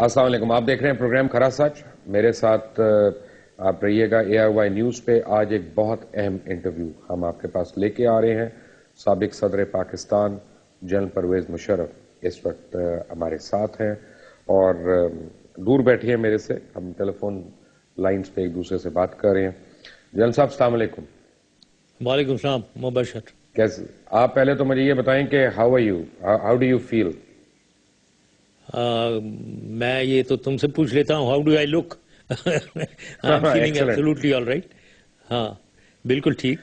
السلام علیکم، آپ دیکھ رہے ہیں پروگرام کھرا سچ. میرے ساتھ آپ رہیے گا AIY نیوز پہ. آج ایک بہت اہم انٹرویو ہم آپ کے پاس لے کے آ رہے ہیں. سابق صدر پاکستان جنرل پرویز مشرف اس وقت ہمارے ساتھ ہیں اور دور بیٹھے ہیں میرے سے. ہم ٹیلی فون لائنز پہ ایک دوسرے سے بات کر رہے ہیں. جنرل صاحب السلام علیکم. وعلیکم السلام. مبشر. کیسے آپ؟ پہلے تو مجھے یہ بتائیں کہ how are you, how do you feel? میں یہ تو تم سے پوچھ لیتا ہوں، how do I look? I am feeling absolutely all right. ہاں بالکل ٹھیک،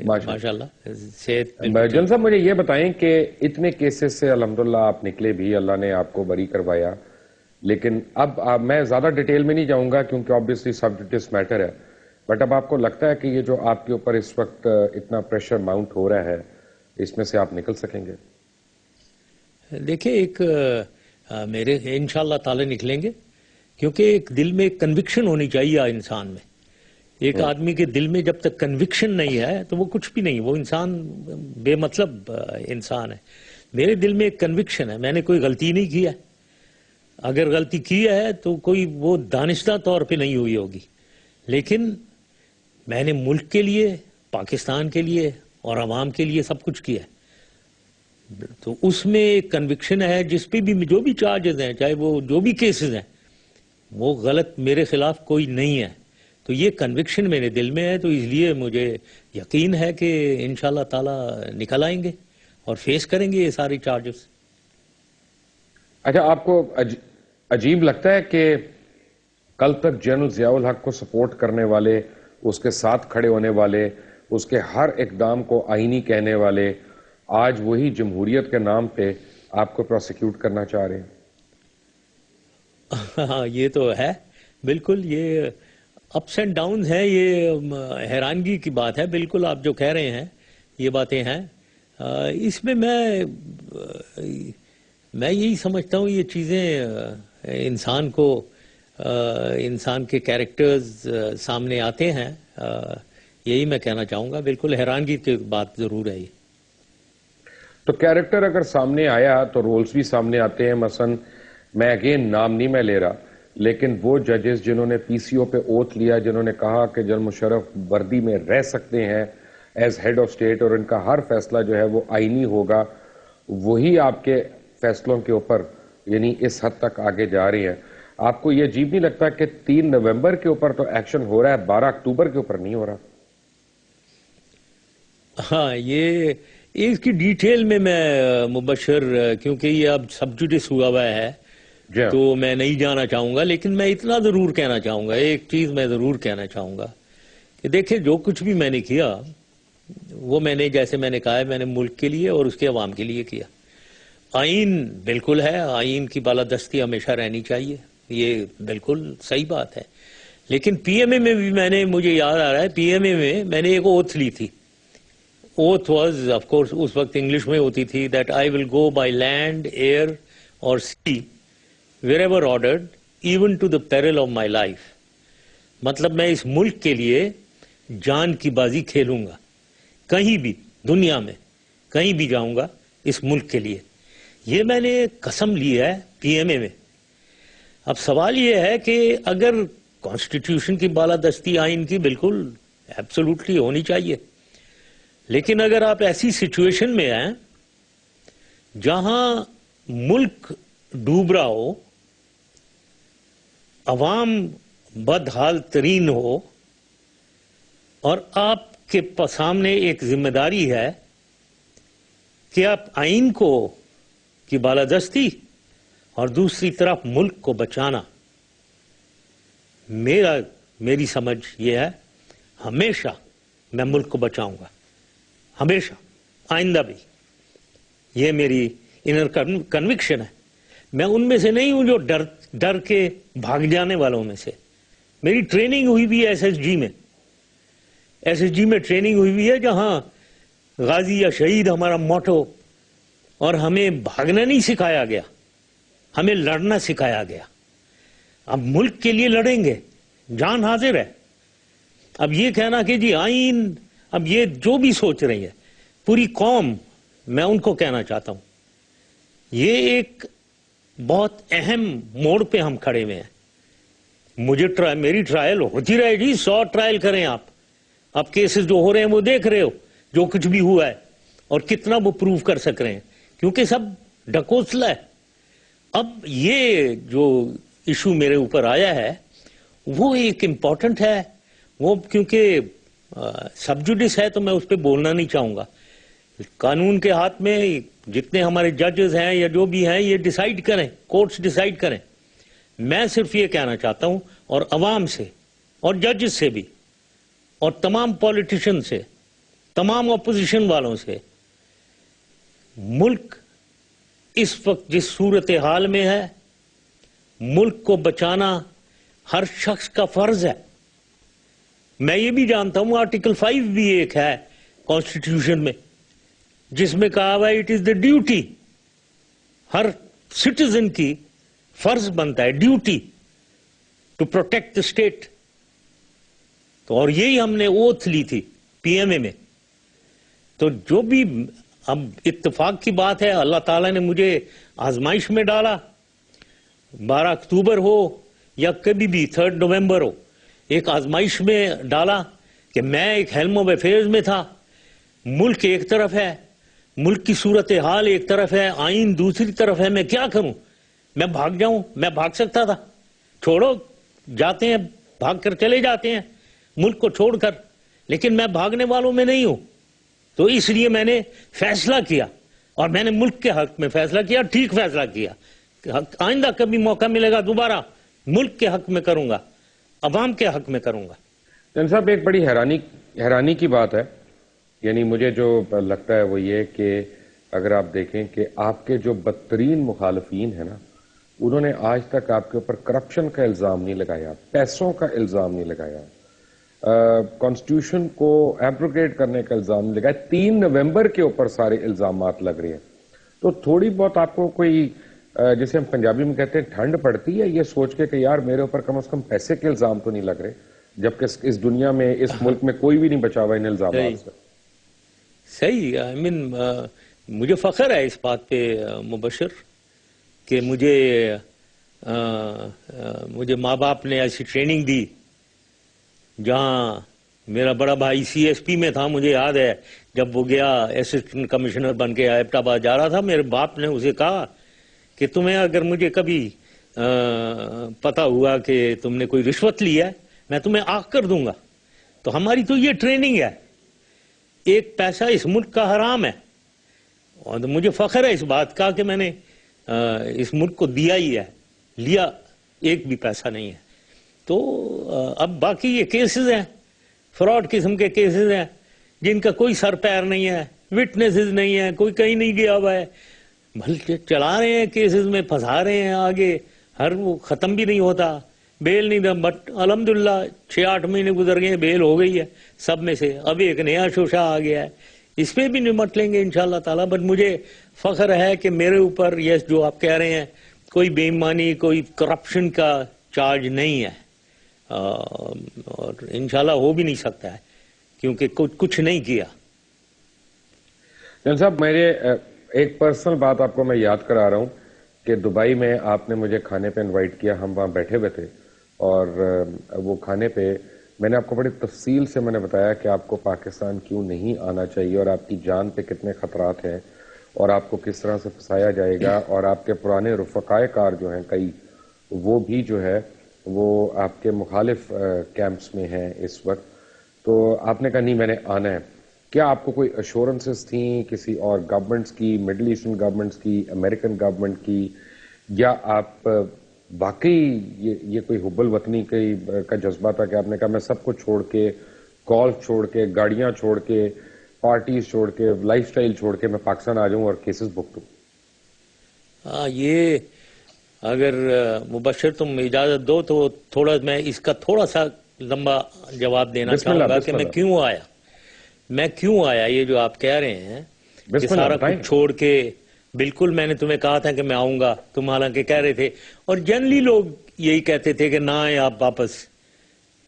ماشاء اللہ. جن صاحب مجھے یہ بتائیں کہ اتنے کیسز سے الحمدللہ آپ نکلے بھی، اللہ نے آپ کو بری کروایا، لیکن اب میں زیادہ ڈیٹیل میں نہیں جاؤں گا کیونکہ آبویسلی سبجیکٹس میٹر ہے، بٹ اب آپ کو لگتا ہے کہ یہ جو آپ کے اوپر اس وقت اتنا پریشر ماؤنٹ ہو رہا ہے، اس میں سے آپ نکل سکیں گے؟ دیکھیں، ایک میرے انشاءاللہ تعالی نکلیں گے، کیونکہ ایک دل میں ایک کنوکشن ہونی چاہیے انسان میں. ایک آدمی کے دل میں جب تک کنوکشن نہیں ہے تو وہ کچھ بھی نہیں، وہ انسان بے مطلب انسان ہے. میرے دل میں ایک کنوکشن ہے، میں نے کوئی غلطی نہیں کی ہے. اگر غلطی کی ہے تو کوئی وہ دانشتہ طور پہ نہیں ہوئی ہوگی، لیکن میں نے ملک کے لیے، پاکستان کے لیے اور عوام کے لیے سب کچھ کیا ہے. تو اس میں ایک کنوکشن ہے، جس پہ بھی جو بھی چارجز ہیں، چاہے وہ جو بھی کیسز ہیں، وہ غلط میرے خلاف کوئی نہیں ہے. تو یہ کنوکشن میرے دل میں ہے، تو اس لیے مجھے یقین ہے کہ انشاءاللہ تعالی نکل آئیں گے اور فیس کریں گے یہ ساری چارجز. اچھا، آپ کو عجیب لگتا ہے کہ کل تک جنرل ضیاء الحق کو سپورٹ کرنے والے، اس کے ساتھ کھڑے ہونے والے، اس کے ہر اقدام کو آئینی کہنے والے، آج وہی جمہوریت کے نام پہ آپ کو پروسیکیوٹ کرنا چاہ رہے ہیں؟ ہاں یہ تو ہے بالکل. یہ اپس اینڈ ڈاؤنز ہیں، یہ حیرانگی کی بات ہے. بالکل آپ جو کہہ رہے ہیں یہ باتیں ہیں. اس میں میں یہی سمجھتا ہوں، یہ چیزیں انسان کے کیریکٹرز سامنے آتے ہیں. یہی میں کہنا چاہوں گا. بالکل حیرانگی کی بات ضرور ہے یہ. تو کیریکٹر اگر سامنے آیا تو رولز بھی سامنے آتے ہیں. مثلا میں اگین نام نہیں میں لے رہا، لیکن وہ ججز جنہوں نے PCO پہ اوتھ لیا، جنہوں نے کہا کہ جنرل مشرف وردی میں رہ سکتے ہیں ایز ہیڈ آف اسٹیٹ اور ان کا ہر فیصلہ جو ہے وہ آئینی ہوگا، وہی آپ کے فیصلوں کے اوپر یعنی اس حد تک آگے جا رہی ہیں. آپ کو یہ عجیب نہیں لگتا کہ 3 نومبر کے اوپر تو ایکشن ہو رہا ہے، 12 اکتوبر کے اوپر نہیں ہو رہا؟ ہاں، یہ اس کی ڈیٹیل میں مبشر، کیونکہ یہ اب سبجوڈس ہوا ہے تو میں نہیں جانا چاہوں گا، لیکن میں اتنا ضرور کہنا چاہوں گا، ایک چیز میں ضرور کہنا چاہوں گا کہ دیکھیں، جو کچھ بھی میں نے کیا وہ میں نے، جیسے میں نے کہا ہے، میں نے ملک کے لیے اور اس کے عوام کے لیے کیا. آئین بالکل ہے، آئین کی بالادستی ہمیشہ رہنی چاہیے، یہ بالکل صحیح بات ہے. لیکن PMA میں بھی مجھے یاد آ رہا ہے، PMA میں نے ایک اوتھ لی تھی. اوتھ واز آف کورس اس وقت انگلش میں ہوتی تھی، that I will go by land, air اور sea wherever ordered, even to the peril of my life. مطلب میں اس ملک کے لیے جان کی بازی کھیلوں گا، کہیں بھی دنیا میں کہیں بھی جاؤں گا اس ملک کے لیے. یہ میں نے قسم لی ہے PMA میں. اب سوال یہ ہے کہ اگر کانسٹیٹیوشن کی بالادستی آئین کی بالکل ایبسولوٹلی ہونی چاہیے، لیکن اگر آپ ایسی سچویشن میں ہیں جہاں ملک ڈوب رہا ہو، عوام بدحال ترین ہو، اور آپ کے سامنے ایک ذمہ داری ہے کہ آپ آئین کی بالادستی اور دوسری طرف ملک کو بچانا، میری سمجھ یہ ہے ہمیشہ میں ملک کو بچاؤں گا، ہمیشہ، آئندہ بھی. یہ میری انر کنوکشن ہے. میں ان میں سے نہیں ہوں جو ڈر کے بھاگ جانے والوں میں سے. میری ٹریننگ ہوئی بھی ہے SSG میں. SSG میں ٹریننگ ہوئی بھی ہے جہاں غازی یا شہید ہمارا موٹو، اور ہمیں بھاگنا نہیں سکھایا گیا، ہمیں لڑنا سکھایا گیا. اب ملک کے لیے لڑیں گے، جان حاضر ہے. اب یہ کہنا کہ جی آئین، اب یہ جو بھی سوچ رہی ہے پوری قوم، میں ان کو کہنا چاہتا ہوں، یہ ایک بہت اہم موڑ پہ ہم کھڑے ہوئے ہیں. میری ٹرائل ہوتی رہے گی, 100 ٹرائل کریں آپ کیسز جو ہو رہے ہیں وہ دیکھ رہے ہو, جو کچھ بھی ہوا ہے اور کتنا وہ پروف کر سک رہے ہیں, کیونکہ سب ڈھکوسلا ہے. اب یہ جو ایشو میرے اوپر آیا ہے وہ ایک امپورٹنٹ ہے, وہ کیونکہ سب جوڈس ہے تو میں اس پہ بولنا نہیں چاہوں گا. قانون کے ہاتھ میں جتنے ہمارے ججز ہیں یا جو بھی ہیں یہ ڈیسائیڈ کریں, کورٹس ڈیسائیڈ کریں. میں صرف یہ کہنا چاہتا ہوں, اور عوام سے اور ججز سے بھی اور تمام پولیٹیشین سے, تمام اپوزیشن والوں سے, ملک اس وقت جس صورتحال میں ہے, ملک کو بچانا ہر شخص کا فرض ہے. میں یہ بھی جانتا ہوں آرٹیکل 5 بھی ایک ہے کانسٹیٹیوشن میں جس میں کہا ہوا ہے اٹ از دا ڈیوٹی, ہر سٹیزن کی فرض بنتا ہے, duty to protect the state. تو اور یہی ہم نے اوتھ لی تھی پی ایم اے میں. تو جو بھی اب اتفاق کی بات ہے, اللہ تعالیٰ نے مجھے آزمائش میں ڈالا, 12 اکتوبر ہو یا کبھی بھی 3 نومبر ہو, ایک آزمائش میں ڈالا کہ میں ایک ہیلم آف افیئرز میں تھا. ملک ایک طرف ہے, ملک کی صورتحال ایک طرف ہے, آئین دوسری طرف ہے. میں کیا کروں؟ میں بھاگ جاؤں؟ میں بھاگ سکتا تھا, چھوڑو, جاتے ہیں, بھاگ کر چلے جاتے ہیں ملک کو چھوڑ کر, لیکن میں بھاگنے والوں میں نہیں ہوں. تو اس لیے میں نے فیصلہ کیا, اور میں نے ملک کے حق میں فیصلہ کیا, ٹھیک فیصلہ کیا. آئندہ کبھی موقع ملے گا دوبارہ ملک کے حق میں کروں گا, عوام کے حق میں کروں گا. جن صاحب ایک بڑی حیرانی کی بات ہے, یعنی مجھے جو لگتا ہے وہ یہ کہ اگر آپ دیکھیں کہ آپ کے جو بدترین مخالفین ہیں نا, انہوں نے آج تک آپ کے اوپر کرپشن کا الزام نہیں لگایا, پیسوں کا الزام نہیں لگایا, کانسٹیٹیوشن کو ایبروگیٹ کرنے کا الزام نہیں لگایا. 3 نومبر کے اوپر سارے الزامات لگ رہے ہیں. تو تھوڑی بہت آپ کو کوئی جسے ہم پنجابی میں کہتے ہیں ٹھنڈ پڑتی ہے یہ سوچ کے کہ یار میرے اوپر کم از کم پیسے کے الزام تو نہیں لگ رہے, جبکہ اس دنیا میں, اس ملک میں کوئی بھی نہیں بچا ہوا ان الزامات سے. صحیح, مجھے فخر ہے اس بات پہ مبشر کہ مجھے ماں باپ نے ایسی ٹریننگ دی. جہاں میرا بڑا بھائی سی ایس پی میں تھا, مجھے یاد ہے جب وہ گیا اسسٹنٹ کمشنر بن کے ایبٹ آباد جا رہا تھا, میرے باپ نے اسے کہا کہ تمہیں اگر مجھے کبھی پتا ہوا کہ تم نے کوئی رشوت لی ہے میں تمہیں آگ کر دوں گا. تو ہماری تو یہ ٹریننگ ہے. ایک پیسہ اس ملک کا حرام ہے, اور مجھے فخر ہے اس بات کا کہ میں نے اس ملک کو دیا ہی ہے, لیا ایک بھی پیسہ نہیں ہے. تو اب باقی یہ کیسز ہیں, فراڈ قسم کے کیسز ہیں جن کا کوئی سر پیر نہیں ہے, وٹنسز نہیں ہے, کوئی کہیں نہیں گیا ہوا ہے, بلکہ چلا رہے ہیں کیسز میں, پھنسا رہے ہیں آگے, وہ ختم بھی نہیں ہوتا, بیل نہیں. بٹ الحمدللہ 6-8 مہینے گزر گئے, بیل ہو گئی ہے سب میں سے. اب ایک نیا شوشہ آ گیا ہے, اس پہ بھی نمٹ لیں گے انشاءاللہ تعالیٰ. بٹ مجھے فخر ہے کہ میرے اوپر یہ جو آپ کہہ رہے ہیں کوئی بے ایمانی, کوئی کرپشن کا چارج نہیں ہے, اور انشاءاللہ ہو بھی نہیں سکتا ہے کیونکہ کچھ نہیں کیا. جن صاحب میرے ایک پرسنل بات آپ کو میں یاد کرا رہا ہوں کہ دبئی میں آپ نے مجھے کھانے پہ انوائٹ کیا, ہم وہاں بیٹھے ہوئے تھے, اور وہ کھانے پہ میں نے آپ کو بڑی تفصیل سے میں نے بتایا کہ آپ کو پاکستان کیوں نہیں آنا چاہیے, اور آپ کی جان پہ کتنے خطرات ہیں, اور آپ کو کس طرح سے پھنسایا جائے گا, اور آپ کے پرانے رفقائے کار جو ہیں کئی, وہ بھی جو ہے وہ آپ کے مخالف کیمپس میں ہیں اس وقت. تو آپ نے کہا نہیں میں نے آنا ہے. کیا آپ کو کوئی ایشورنسز تھیں کسی اور گورنمنٹس کی, مڈل ایسٹرن گورنمنٹس کی, امریکن گورنمنٹ کی, یا آپ واقعی یہ کوئی حب الوطنی کا جذبہ تھا کہ آپ نے کہا میں سب کو چھوڑ کے, گولف چھوڑ کے, گاڑیاں چھوڑ کے, پارٹیز چھوڑ کے, لائف سٹائل چھوڑ کے میں پاکستان آ جاؤں اور کیسز بک دوں؟ یہ اگر مبشر تم اجازت دو تو تھوڑا میں اس کا تھوڑا سا لمبا جواب دینا چاہوں گا کہ میں کیوں آیا. یہ جو آپ کہہ رہے ہیں کہ سارا کچھ چھوڑ کے, بالکل میں نے تمہیں کہا تھا کہ میں آؤں گا, تم حالانکہ کہہ رہے تھے, اور جنرلی لوگ یہی کہتے تھے کہ نہ آئے آپ واپس,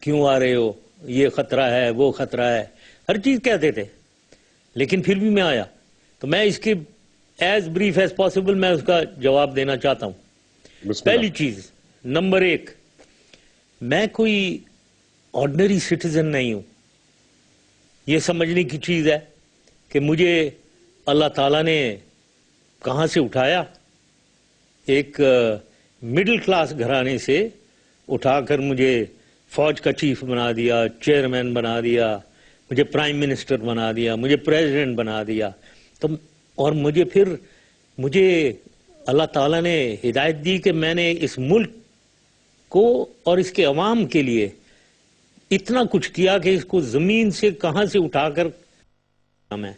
کیوں آ رہے ہو, یہ خطرہ ہے, وہ خطرہ ہے, ہر چیز کہتے تھے, لیکن پھر بھی میں آیا. تو میں اس کی ایز بریف ایز پاسبل میں اس کا جواب دینا چاہتا ہوں. پہلی چیز نمبر 1، میں کوئی آرڈنری سٹیزن نہیں ہوں. یہ سمجھنے کی چیز ہے کہ مجھے اللہ تعالیٰ نے کہاں سے اٹھایا، ایک مڈل کلاس گھرانے سے اٹھا کر مجھے فوج کا چیف بنا دیا، چیئرمین بنا دیا، مجھے پرائم منسٹر بنا دیا، مجھے پریزیڈنٹ بنا دیا. تو اور مجھے اللہ تعالیٰ نے ہدایت دی کہ میں نے اس ملک کو اور اس کے عوام کے لیے اتنا کچھ کیا کہ اس کو زمین سے کہاں سے اٹھا کر میں.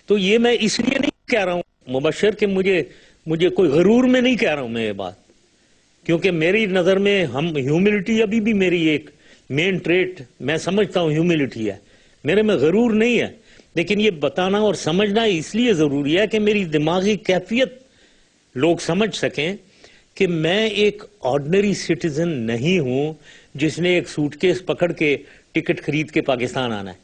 تو یہ میں اس لیے نہیں کہہ رہا ہوں مبشر کہ مجھے کوئی غرور میں نہیں کہہ رہا ہوں میں یہ بات، کیونکہ میری نظر میں ہیوملٹی ابھی بھی میری ایک مین ٹریٹ میں سمجھتا ہوں ہیوملٹی ہے، میرے میں غرور نہیں ہے. لیکن یہ بتانا اور سمجھنا اس لیے ضروری ہے کہ میری دماغی کیفیت لوگ سمجھ سکیں کہ میں ایک آرڈنری سٹیزن نہیں ہوں جس نے ایک سوٹ کیس پکڑ کے ٹکٹ خرید کے پاکستان آنا ہے.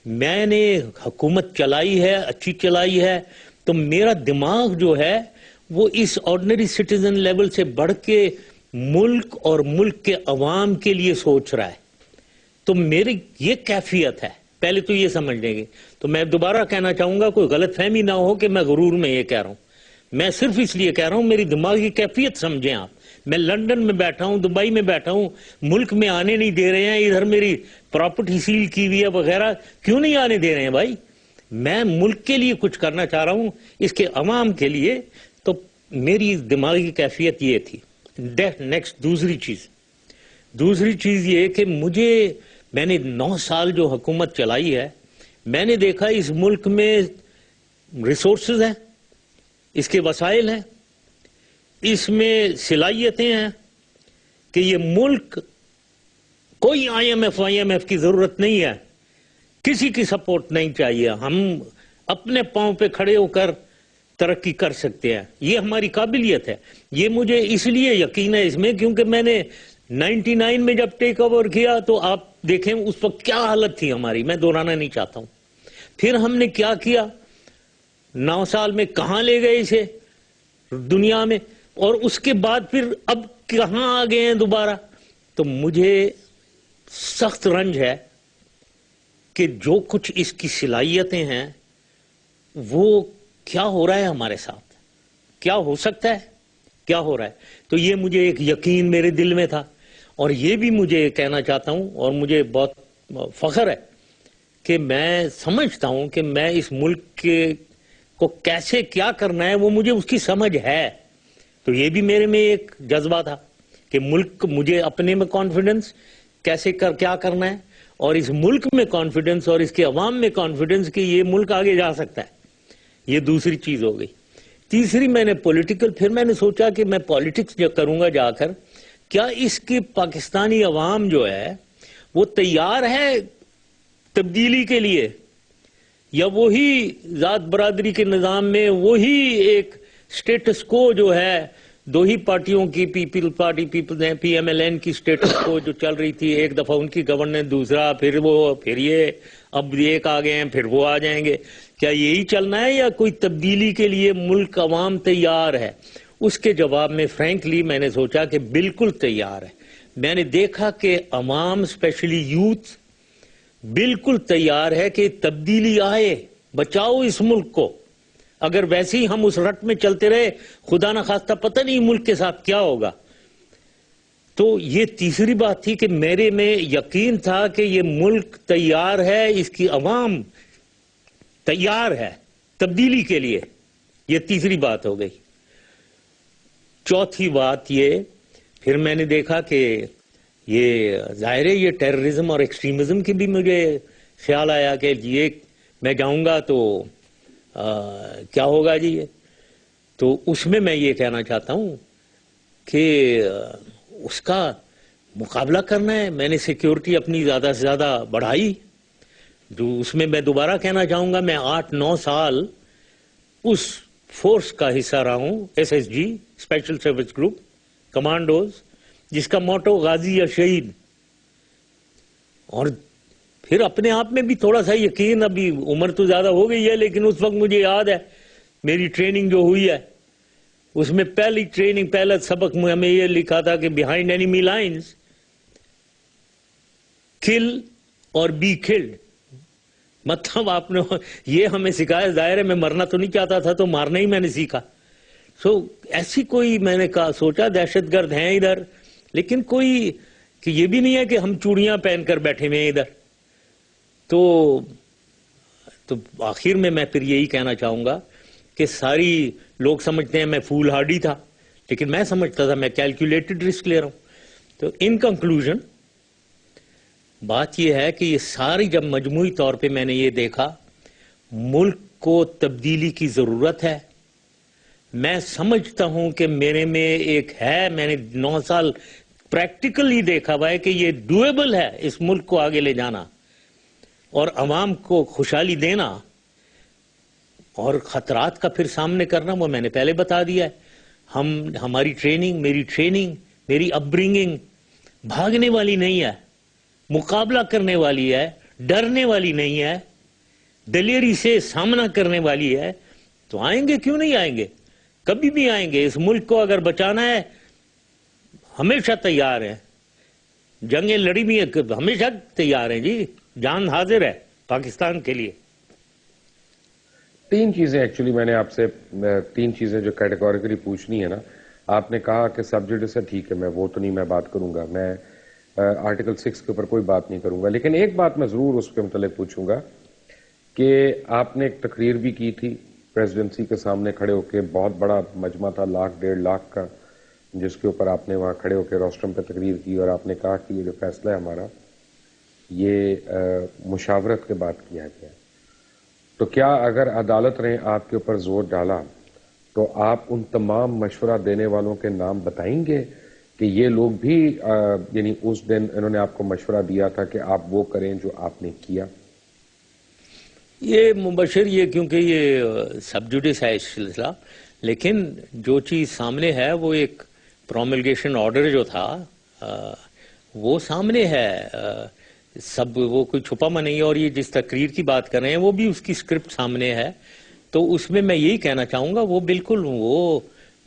میں نے حکومت چلائی ہے، اچھی چلائی ہے، تو میرا دماغ جو ہے وہ اس آرڈنری سٹیزن لیول سے بڑھ کے ملک اور ملک کے عوام کے لیے سوچ رہا ہے. تو میری یہ کیفیت ہے، پہلے تو یہ سمجھ لیں گے. تو میں دوبارہ کہنا چاہوں گا کوئی غلط فہمی نہ ہو کہ میں غرور میں یہ کہہ رہا ہوں، میں صرف اس لیے کہہ رہا ہوں میری دماغی کیفیت سمجھیں آپ. میں لندن میں بیٹھا ہوں، دبئی میں بیٹھا ہوں، ملک میں آنے نہیں دے رہے ہیں، ادھر میری پراپرٹی سیل کی ہوئی ہے وغیرہ، کیوں نہیں آنے دے رہے ہیں بھائی؟ میں ملک کے لیے کچھ کرنا چاہ رہا ہوں، اس کے عوام کے لیے. تو میری دماغی کیفیت یہ تھی. نیکسٹ دوسری چیز یہ کہ میں نے 9 سال جو حکومت چلائی ہے، میں نے دیکھا اس ملک میں ریسورسز ہیں، اس کے وسائل ہیں، اس میں صلاحیتیں ہیں کہ یہ ملک کوئی آئی ایم ایف کی ضرورت نہیں ہے، کسی کی سپورٹ نہیں چاہیے، ہم اپنے پاؤں پہ کھڑے ہو کر ترقی کر سکتے ہیں. یہ ہماری قابلیت ہے. یہ مجھے اس لیے یقین ہے اس میں کیونکہ میں نے 99 میں جب ٹیک اوور کیا تو آپ دیکھیں اس وقت کیا حالت تھی ہماری، میں دہرانا نہیں چاہتا ہوں. پھر ہم نے کیا کیا، 9 سال میں کہاں لے گئے اسے دنیا میں، اور اس کے بعد پھر اب کہاں آ گئے ہیں دوبارہ. تو مجھے سخت رنج ہے کہ جو کچھ اس کی صلاحیتیں ہیں وہ کیا ہو رہا ہے ہمارے ساتھ، کیا ہو سکتا ہے، کیا ہو رہا ہے. تو یہ مجھے ایک یقین میرے دل میں تھا. اور یہ بھی مجھے کہنا چاہتا ہوں اور مجھے بہت فخر ہے کہ میں سمجھتا ہوں کہ میں اس ملک کو کیسے کیا کرنا ہے وہ مجھے اس کی سمجھ ہے. تو یہ بھی میرے میں ایک جذبہ تھا کہ ملک مجھے اپنے میں کانفیڈنس کیسے کیا کرنا ہے، اور اس ملک میں کانفیڈنس اور اس کے عوام میں کانفیڈنس کہ یہ ملک آگے جا سکتا ہے. یہ دوسری چیز ہو گئی. تیسری میں نے پولیٹیکل، پھر میں نے سوچا کہ میں پولیٹکس جو کروں گا جا کر، کیا اس کی پاکستانی عوام جو ہے وہ تیار ہے تبدیلی کے لیے، یا وہی ذات برادری کے نظام میں وہی ایک سٹیٹس کو جو ہے 2 ہی پارٹیوں کی، people party P M L N کی سٹیٹس کو جو چل رہی تھی، ایک دفعہ ان کی گورننس، دوسرا پھر یہ اب ایک آ گئے ہیں پھر وہ آ جائیں گے، کیا یہی چلنا ہے یا کوئی تبدیلی کے لیے ملک عوام تیار ہے؟ اس کے جواب میں فرینکلی میں نے سوچا کہ بالکل تیار ہے. میں نے دیکھا کہ عوام اسپیشلی یوتھ بالکل تیار ہے کہ تبدیلی آئے، بچاؤ اس ملک کو. اگر ویسے ہی ہم اس رٹ میں چلتے رہے خدا نہ خواستہ پتہ نہیں ملک کے ساتھ کیا ہوگا. تو یہ تیسری بات تھی کہ میرے میں یقین تھا کہ یہ ملک تیار ہے، اس کی عوام تیار ہے تبدیلی کے لیے. یہ تیسری بات ہو گئی. چوتھی بات یہ، پھر میں نے دیکھا کہ یہ ظاہر ہے یہ ٹیررزم اور ایکسٹریمزم کی بھی مجھے خیال آیا کہ یہ میں جاؤں گا تو کیا ہوگا جی. تو اس میں یہ کہنا چاہتا ہوں کہ اس کا مقابلہ کرنا ہے. میں نے سیکیورٹی اپنی زیادہ سے زیادہ بڑھائی. جو اس میں دوبارہ کہنا چاہوں گا میں 8-9 سال اس فورس کا حصہ رہا ہوں، SSG special service group commandos, جس کا موٹو غازی یا شہید. اور پھر اپنے آپ میں بھی تھوڑا سا یقین، ابھی عمر تو زیادہ ہو گئی ہے لیکن اس وقت مجھے یاد ہے میری ٹریننگ جو ہوئی ہے اس میں پہلی ٹریننگ، پہلا سبق میں ہمیں یہ لکھا تھا کہ بیہائنڈ اینیمی لائنز کل اور بی کلڈ. مطلب آپ نے یہ ہمیں سکھایا، ظاہر ہے میں مرنا تو نہیں چاہتا تھا تو مارنا ہی میں نے سیکھا. ایسی کوئی میں نے کہا سوچا دہشت گرد ہیں ادھر، لیکن کوئی کہ یہ بھی نہیں ہے کہ ہم چوڑیاں پہن کر بیٹھے ہوئے ہیں ادھر. تو آخر میں پھر یہی کہنا چاہوں گا کہ ساری لوگ سمجھتے ہیں میں فول ہارڈی تھا، لیکن میں سمجھتا تھا میں کیلکولیٹڈ رسک لے رہا ہوں. تو ان کنکلوژن بات یہ ہے کہ یہ ساری جب مجموعی طور پہ میں نے یہ دیکھا ملک کو تبدیلی کی ضرورت ہے. میں سمجھتا ہوں کہ میرے میں ایک ہے، میں نے 9 سال پریکٹیکلی دیکھا ہوا ہے کہ یہ ڈویبل ہے اس ملک کو آگے لے جانا اور عوام کو خوشحالی دینا اور خطرات کا پھر سامنے کرنا. وہ میں نے پہلے بتا دیا ہے. ہماری ٹریننگ میری اپ برنگنگ بھاگنے والی نہیں ہے، مقابلہ کرنے والی ہے، ڈرنے والی نہیں ہے، دلیری سے سامنا کرنے والی ہے. تو آئیں گے، کیوں نہیں آئیں گے، کبھی بھی آئیں گے. اس ملک کو اگر بچانا ہے ہمیشہ تیار ہیں، جنگیں لڑی بھی ہیں ہمیشہ تیار ہیں جی، جان حاضر ہے پاکستان کے لیے. 3 چیزیں ایکچولی میں نے آپ سے 3 چیزیں جو کیٹیگوریکلی پوچھنی ہے نا. آپ نے کہا کہ سبجیکٹ ہے، ٹھیک ہے، میں وہ تو نہیں میں بات کروں گا، میں آرٹیکل 6 کے اوپر کوئی بات نہیں کروں گا، لیکن ایک بات میں ضرور اس کے متعلق پوچھوں گا کہ آپ نے ایک تقریر بھی کی تھی پریزیڈنسی کے سامنے کھڑے ہو کے، بہت بڑا مجمع تھا 1.5 لاکھ کا، جس کے اوپر آپ نے وہاں کھڑے ہو کے روسٹرم پہ تقریر کی اور آپ نے کہا کہ یہ جو فیصلہ ہے ہمارا یہ مشاورت کے بعد کیا گیا. تو کیا اگر عدالت نے آپ کے اوپر زور ڈالا تو آپ ان تمام مشورہ دینے والوں کے نام بتائیں گے کہ یہ لوگ بھی یعنی اس دن انہوں نے آپ کو مشورہ دیا تھا کہ آپ وہ کریں جو آپ نے کیا؟ یہ مبشر، یہ کیونکہ یہ سب جوڈس ہے اس سلسلہ، لیکن جو چیز سامنے ہے وہ ایک پروملگیشن آرڈر جو تھا وہ سامنے ہے، سب وہ کوئی چھپا ما نہیں ہے. اور یہ جس تقریر کی بات کر رہے ہیں وہ بھی اس کی اسکرپٹ سامنے ہے. تو اس میں یہی کہنا چاہوں گا وہ بالکل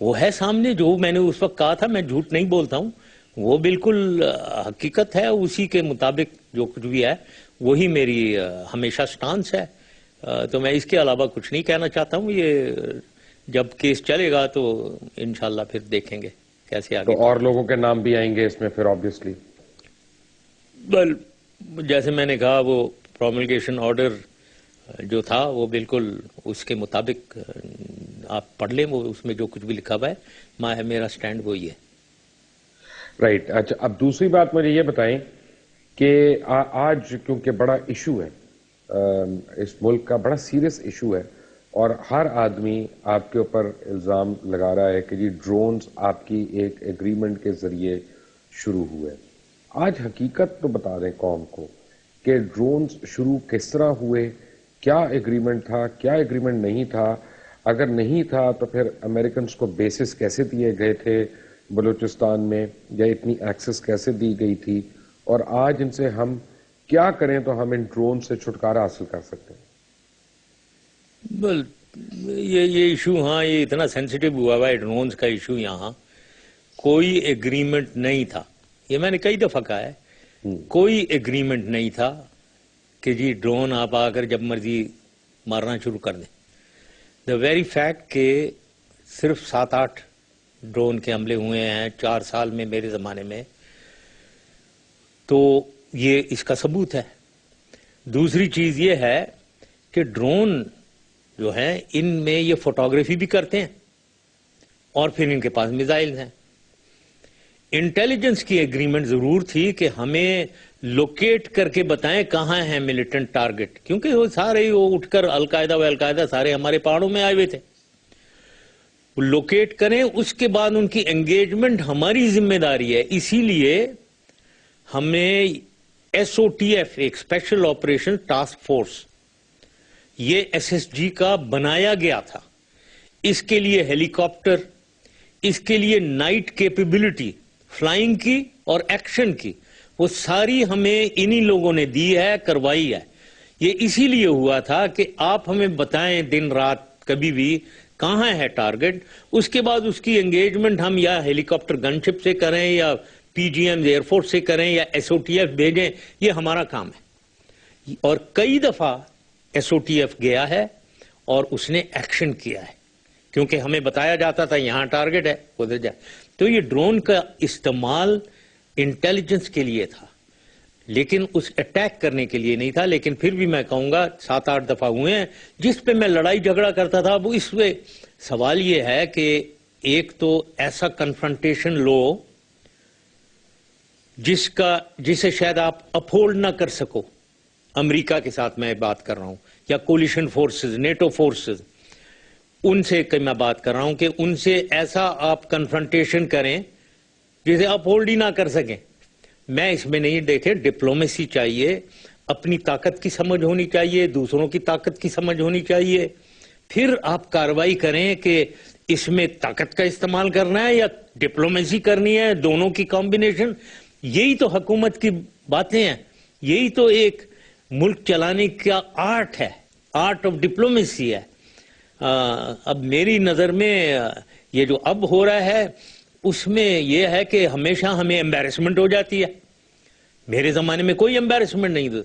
وہ ہے سامنے، جو میں نے اس وقت کہا تھا، میں جھوٹ نہیں بولتا ہوں، وہ بالکل حقیقت ہے. اسی کے مطابق جو کچھ بھی ہے وہی میری ہمیشہ سٹانس ہے. تو میں اس کے علاوہ کچھ نہیں کہنا چاہتا ہوں. یہ جب کیس چلے گا تو انشاءاللہ پھر دیکھیں گے کیسے آگے. تو اور لوگوں کے نام بھی آئیں گے اس میں پھر آبویسلی؟ جیسے میں نے کہا وہ پروملگیشن آرڈر جو تھا وہ بالکل اس کے مطابق آپ پڑھ لیں، وہ اس میں جو کچھ بھی لکھا ہوا ہے میرا سٹینڈ وہی ہے. رائٹ. اچھا، اب دوسری بات مجھے یہ بتائیں کہ آج کیونکہ بڑا ایشو ہے، اس ملک کا بڑا سیریس ایشو ہے، اور ہر آدمی آپ کے اوپر الزام لگا رہا ہے کہ جی ڈرونز آپ کی ایک ایگریمنٹ کے ذریعے شروع ہوئے. آج حقیقت تو بتا دیں قوم کو کہ ڈرونز شروع کس طرح ہوئے، کیا ایگریمنٹ تھا، کیا ایگریمنٹ نہیں تھا، اگر نہیں تھا تو پھر امریکنز کو بیسز کیسے دیے گئے تھے بلوچستان میں، یا اتنی ایکسس کیسے دی گئی تھی، اور آج ان سے ہم کیا کریں تو ہم ان ڈرون سے چھٹکارا حاصل کر سکتے ہیں؟ یہ ایشو، ہاں یہ اتنا سینسیٹیو ہوا ہے ڈرونز کا ایشو. یہاں کوئی ایگریمنٹ نہیں تھا، یہ میں نے کئی دفعہ کہا ہے، کوئی ایگریمنٹ نہیں تھا کہ جی ڈرون آپ آ کر جب مرضی مارنا شروع کر دیں. دا ویری فیکٹ کہ صرف 7-8 ڈرون کے حملے ہوئے ہیں 4 سال میں میرے زمانے میں، تو یہ اس کا ثبوت ہے. دوسری چیز یہ ہے کہ ڈرون جو ہیں ان میں یہ فوٹوگرافی بھی کرتے ہیں اور پھر ان کے پاس میزائل ہیں. انٹیلیجنس کی ایگریمنٹ ضرور تھی کہ ہمیں لوکیٹ کر کے بتائیں کہاں ہیں ملیٹنٹ ٹارگٹ، کیونکہ وہ سارے وہ اٹھ کر القاعدہ سارے ہمارے پہاڑوں میں آئے ہوئے تھے. لوکیٹ کریں، اس کے بعد ان کی انگیجمنٹ ہماری ذمہ داری ہے. اسی لیے ہمیں SOTF ایک اسپیشل آپریشن ٹاسک فورس، یہ SSG کا بنایا گیا تھا. اس کے لیے ہیلی کاپٹر، اس کے لیے نائٹ کیپیبلٹی فلائنگ کی اور ایکشن کی، وہ ساری ہمیں انہی لوگوں نے دی ہے، کروائی ہے. یہ اسی لیے ہوا تھا کہ آپ ہمیں بتائیں دن رات کبھی بھی کہاں ہے ٹارگٹ، اس کے بعد اس کی انگیجمنٹ ہم یا ہیلی کاپٹر گن شپ سے کریں یا پی جی ایم ایئر فورس سے کریں یا ایس او ٹی ایف بھیجیں، یہ ہمارا کام ہے. اور کئی دفعہ ایس او ٹی ایف گیا ہے اور اس نے ایکشن کیا ہے، کیونکہ ہمیں بتایا جاتا تھا یہاں ٹارگٹ ہے ادھر جائے. تو یہ ڈرون کا استعمال انٹیلیجنس کے لیے تھا، لیکن اس اٹیک کرنے کے لیے نہیں تھا. لیکن پھر بھی میں کہوں گا 7-8 دفعہ ہوئے ہیں جس پہ میں لڑائی جھگڑا کرتا تھا. وہ اس پہ سوال یہ ہے کہ ایک تو ایسا کنفرنٹیشن لو جسے شاید آپ اپہولڈ نہ کر سکو. امریکہ کے ساتھ میں بات کر رہا ہوں، یا کولیشن فورسز، نیٹو فورسز، ان سے میں بات کر رہا ہوں کہ ان سے ایسا آپ کنفرنٹیشن کریں جسے اپہولڈ ہی نہ کر سکیں. میں اس میں نہیں، دیکھیں ڈپلومیسی چاہیے، اپنی طاقت کی سمجھ ہونی چاہیے، دوسروں کی طاقت کی سمجھ ہونی چاہیے، پھر آپ کارروائی کریں کہ اس میں طاقت کا استعمال کرنا ہے یا ڈپلومیسی کرنی ہے، دونوں کی کمبینیشن. یہی تو حکومت کی باتیں ہیں، یہی تو ایک ملک چلانے کا آرٹ ہے، آرٹ آف ڈپلومیسی ہے. اب میری نظر میں یہ جو اب ہو رہا ہے اس میں یہ ہے کہ ہمیشہ ہمیں ایمبیرسمنٹ ہو جاتی ہے. میرے زمانے میں کوئی ایمبیرسمنٹ نہیں تھا.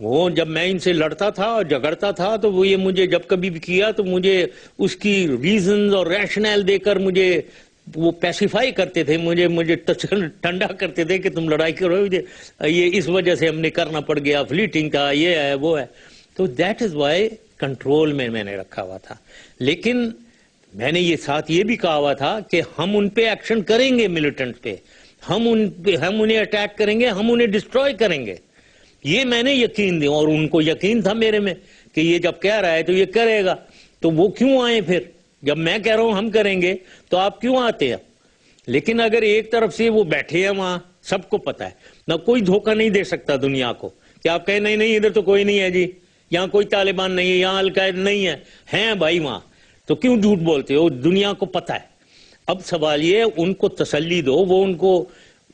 وہ جب میں ان سے لڑتا تھا اور جھگڑتا تھا تو وہ یہ مجھے جب کبھی بھی کیا تو مجھے اس کی ریزنز اور ریشنل دے کر مجھے وہ پیسیفائی کرتے تھے، مجھے ٹھنڈا کرتے تھے کہ تم لڑائی کرو، یہ اس وجہ سے ہم نے کرنا پڑ گیا، فلیٹنگ تھا، یہ ہے وہ ہے. تو دیٹ از وائی کنٹرول میں نے رکھا ہوا تھا. لیکن میں نے یہ ساتھ یہ بھی کہا ہوا تھا کہ ہم ان پہ ایکشن کریں گے، ملیٹنٹ پہ ہم انہیں اٹیک کریں گے، ہم انہیں ڈسٹروائے کریں گے. یہ میں نے یقین دیا، اور ان کو یقین تھا میرے میں کہ یہ جب کہہ رہا ہے تو یہ کرے گا. تو وہ کیوں آئے پھر؟ جب میں کہہ رہا ہوں ہم کریں گے تو آپ کیوں آتے ہیں؟ لیکن اگر ایک طرف سے وہ بیٹھے ہیں وہاں، سب کو پتا ہے، نہ کوئی دھوکہ نہیں دے سکتا دنیا کو کہ آپ کہیں نہیں نہیں ادھر تو کوئی نہیں ہے جی، یہاں کوئی طالبان نہیں ہے، یہاں القاعدہ نہیں ہے. ہیں بھائی وہاں، تو کیوں جھوٹ بولتے ہو؟ دنیا کو پتا ہے. اب سوال یہ ان کو تسلی دو، وہ ان کو